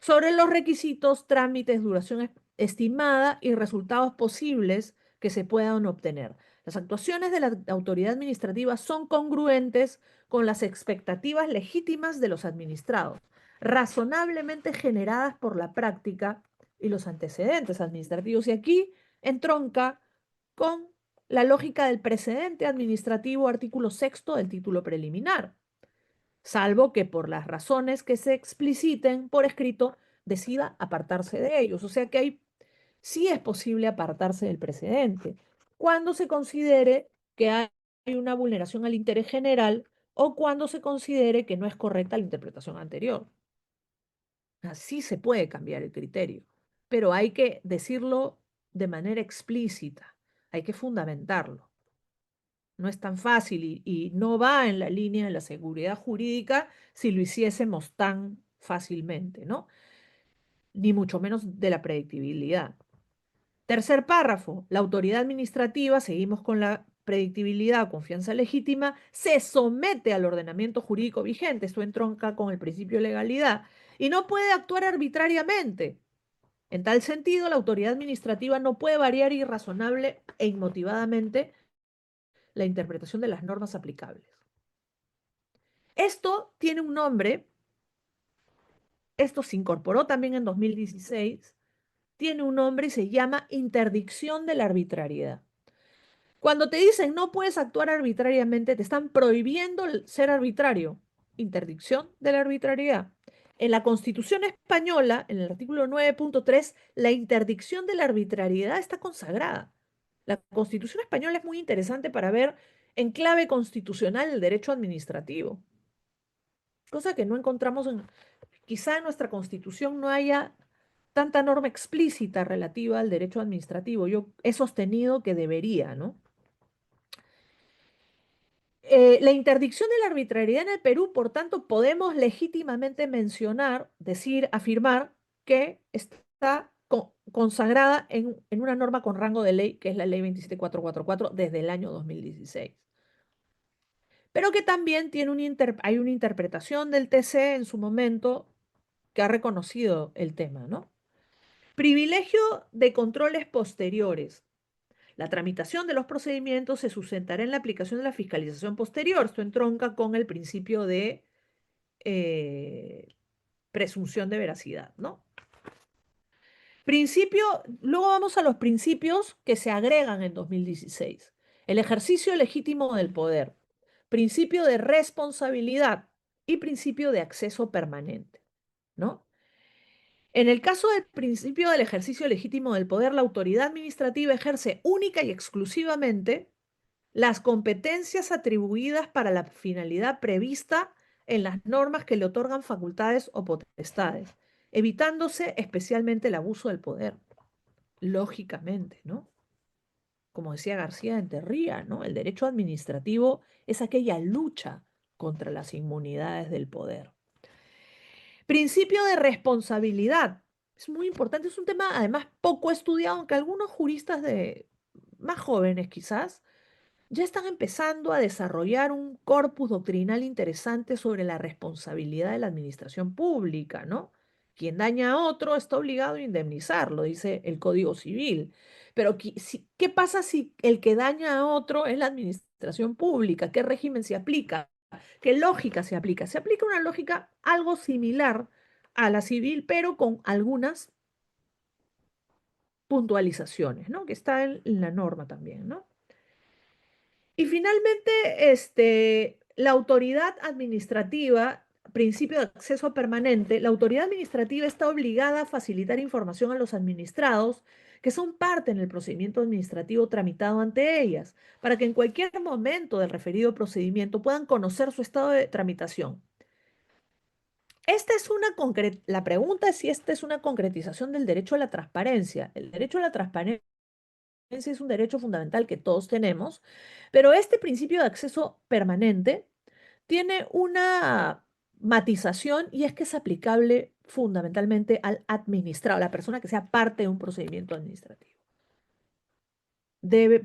Sobre los requisitos, trámites, duración estimada y resultados posibles que se puedan obtener. Las actuaciones de la autoridad administrativa son congruentes con las expectativas legítimas de los administrados, razonablemente generadas por la práctica y los antecedentes administrativos. Y aquí entronca con la lógica del precedente administrativo, artículo sexto del título preliminar, salvo que por las razones que se expliciten por escrito decida apartarse de ellos. O sea que sí es posible apartarse del precedente cuando se considere que hay una vulneración al interés general o cuando se considere que no es correcta la interpretación anterior. Así se puede cambiar el criterio, pero hay que decirlo de manera explícita, hay que fundamentarlo. No es tan fácil y no va en la línea de la seguridad jurídica si lo hiciésemos tan fácilmente, ¿no? Ni mucho menos de la predictibilidad. Tercer párrafo, la autoridad administrativa, seguimos con la predictibilidad, confianza legítima, se somete al ordenamiento jurídico vigente, esto entronca con el principio de legalidad, y no puede actuar arbitrariamente. En tal sentido, la autoridad administrativa no puede variar irrazonable e inmotivadamente la interpretación de las normas aplicables. Esto tiene un nombre, esto se incorporó también en 2016, tiene un nombre y se llama interdicción de la arbitrariedad. Cuando te dicen no puedes actuar arbitrariamente, te están prohibiendo ser arbitrario. Interdicción de la arbitrariedad. En la Constitución española, en el artículo 9.3, la interdicción de la arbitrariedad está consagrada. La Constitución española es muy interesante para ver en clave constitucional el derecho administrativo, cosa que no encontramos quizá en nuestra Constitución no haya tanta norma explícita relativa al derecho administrativo. Yo he sostenido que debería, ¿no? La interdicción de la arbitrariedad en el Perú, por tanto, podemos legítimamente mencionar, decir, afirmar que está consagrada en una norma con rango de ley, que es la ley 27444, desde el año 2016. Pero que también hay una interpretación del TC en su momento que ha reconocido el tema, ¿no? Privilegio de controles posteriores. La tramitación de los procedimientos se sustentará en la aplicación de la fiscalización posterior. Esto entronca con el principio de eh, presunción de veracidad, ¿no? Luego vamos a los principios que se agregan en 2016. El ejercicio legítimo del poder, principio de responsabilidad y principio de acceso permanente, ¿no? En el caso del principio del ejercicio legítimo del poder, la autoridad administrativa ejerce única y exclusivamente las competencias atribuidas para la finalidad prevista en las normas que le otorgan facultades o potestades, evitándose especialmente el abuso del poder, lógicamente, ¿no? Como decía García de Enterría, ¿no? El derecho administrativo es aquella lucha contra las inmunidades del poder. Principio de responsabilidad. Es muy importante, es un tema además poco estudiado, aunque algunos juristas más jóvenes quizás ya están empezando a desarrollar un corpus doctrinal interesante sobre la responsabilidad de la administración pública, ¿no? Quien daña a otro está obligado a indemnizarlo, dice el Código Civil. Pero ¿qué pasa si el que daña a otro es la administración pública? ¿Qué régimen se aplica? ¿Qué lógica se aplica? Se aplica una lógica algo similar a la civil, pero con algunas puntualizaciones, ¿no? Que está en la norma también, ¿no? Y finalmente, la autoridad administrativa, principio de acceso permanente, la autoridad administrativa está obligada a facilitar información a los administrados que son parte en el procedimiento administrativo tramitado ante ellas, para que en cualquier momento del referido procedimiento puedan conocer su estado de tramitación. La pregunta es si esta es una concretización del derecho a la transparencia. El derecho a la transparencia es un derecho fundamental que todos tenemos, pero este principio de acceso permanente tiene una matización y es que es aplicable fundamentalmente al administrado, a la persona que sea parte de un procedimiento administrativo.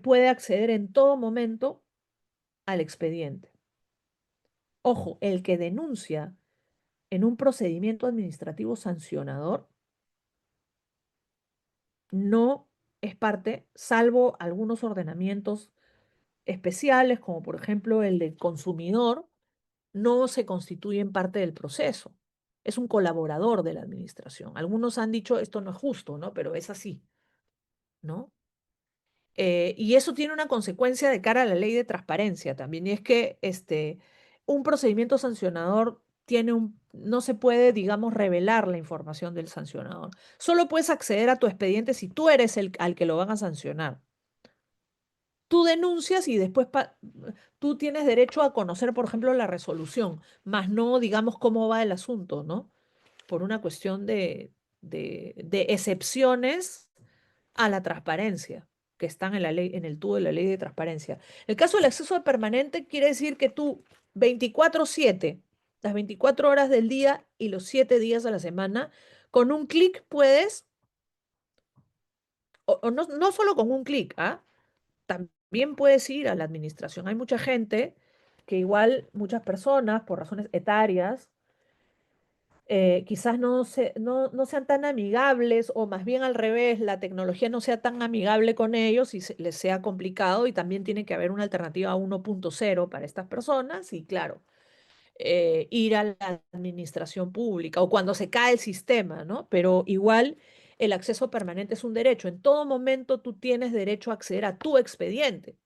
Puede acceder en todo momento al expediente. Ojo, el que denuncia en un procedimiento administrativo sancionador no es parte, salvo algunos ordenamientos especiales, como por ejemplo el del consumidor, no se constituyen parte del proceso. Es un colaborador de la administración. Algunos han dicho esto no es justo, ¿no? Pero es así, ¿no? Y eso tiene una consecuencia de cara a la ley de transparencia también, y es que un procedimiento sancionador no se puede, digamos, revelar la información del sancionador. Solo puedes acceder a tu expediente si tú eres al que lo van a sancionar. Tú denuncias y después tú tienes derecho a conocer, por ejemplo, la resolución, más no, digamos, cómo va el asunto, ¿no? Por una cuestión de excepciones a la transparencia que están en la ley, en el tubo de la ley de transparencia. El caso del acceso permanente quiere decir que tú 24/7, las 24 horas del día y los 7 días a la semana, con un clic puedes, o no, no solo con un clic, ¿ah? También puedes ir a la administración. Hay mucha gente que igual, muchas personas, por razones etarias, quizás no sean tan amigables o más bien al revés, la tecnología no sea tan amigable con ellos y les sea complicado y también tiene que haber una alternativa 1.0 para estas personas y claro, ir a la administración pública o cuando se cae el sistema, ¿no? Pero igual el acceso permanente es un derecho. En todo momento tú tienes derecho a acceder a tu expediente.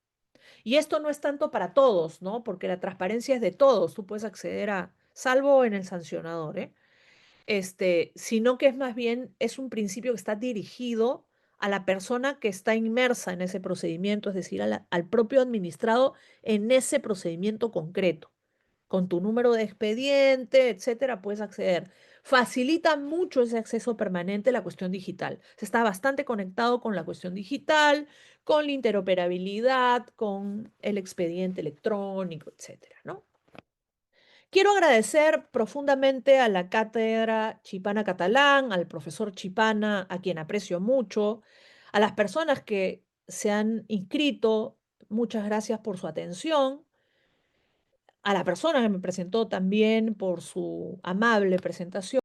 Y esto no es tanto para todos, ¿no? Porque la transparencia es de todos. Tú puedes acceder salvo en el sancionador, ¿eh? Sino que es más bien, es un principio que está dirigido a la persona que está inmersa en ese procedimiento, es decir, al propio administrado en ese procedimiento concreto. Con tu número de expediente, etcétera, puedes acceder. Facilita mucho ese acceso permanente la cuestión digital. Se está bastante conectado con la cuestión digital, con la interoperabilidad, con el expediente electrónico, etcétera, ¿no? Quiero agradecer profundamente a la cátedra Chipana Catalán, al profesor Chipana, a quien aprecio mucho, a las personas que se han inscrito, muchas gracias por su atención, a la persona que me presentó también por su amable presentación.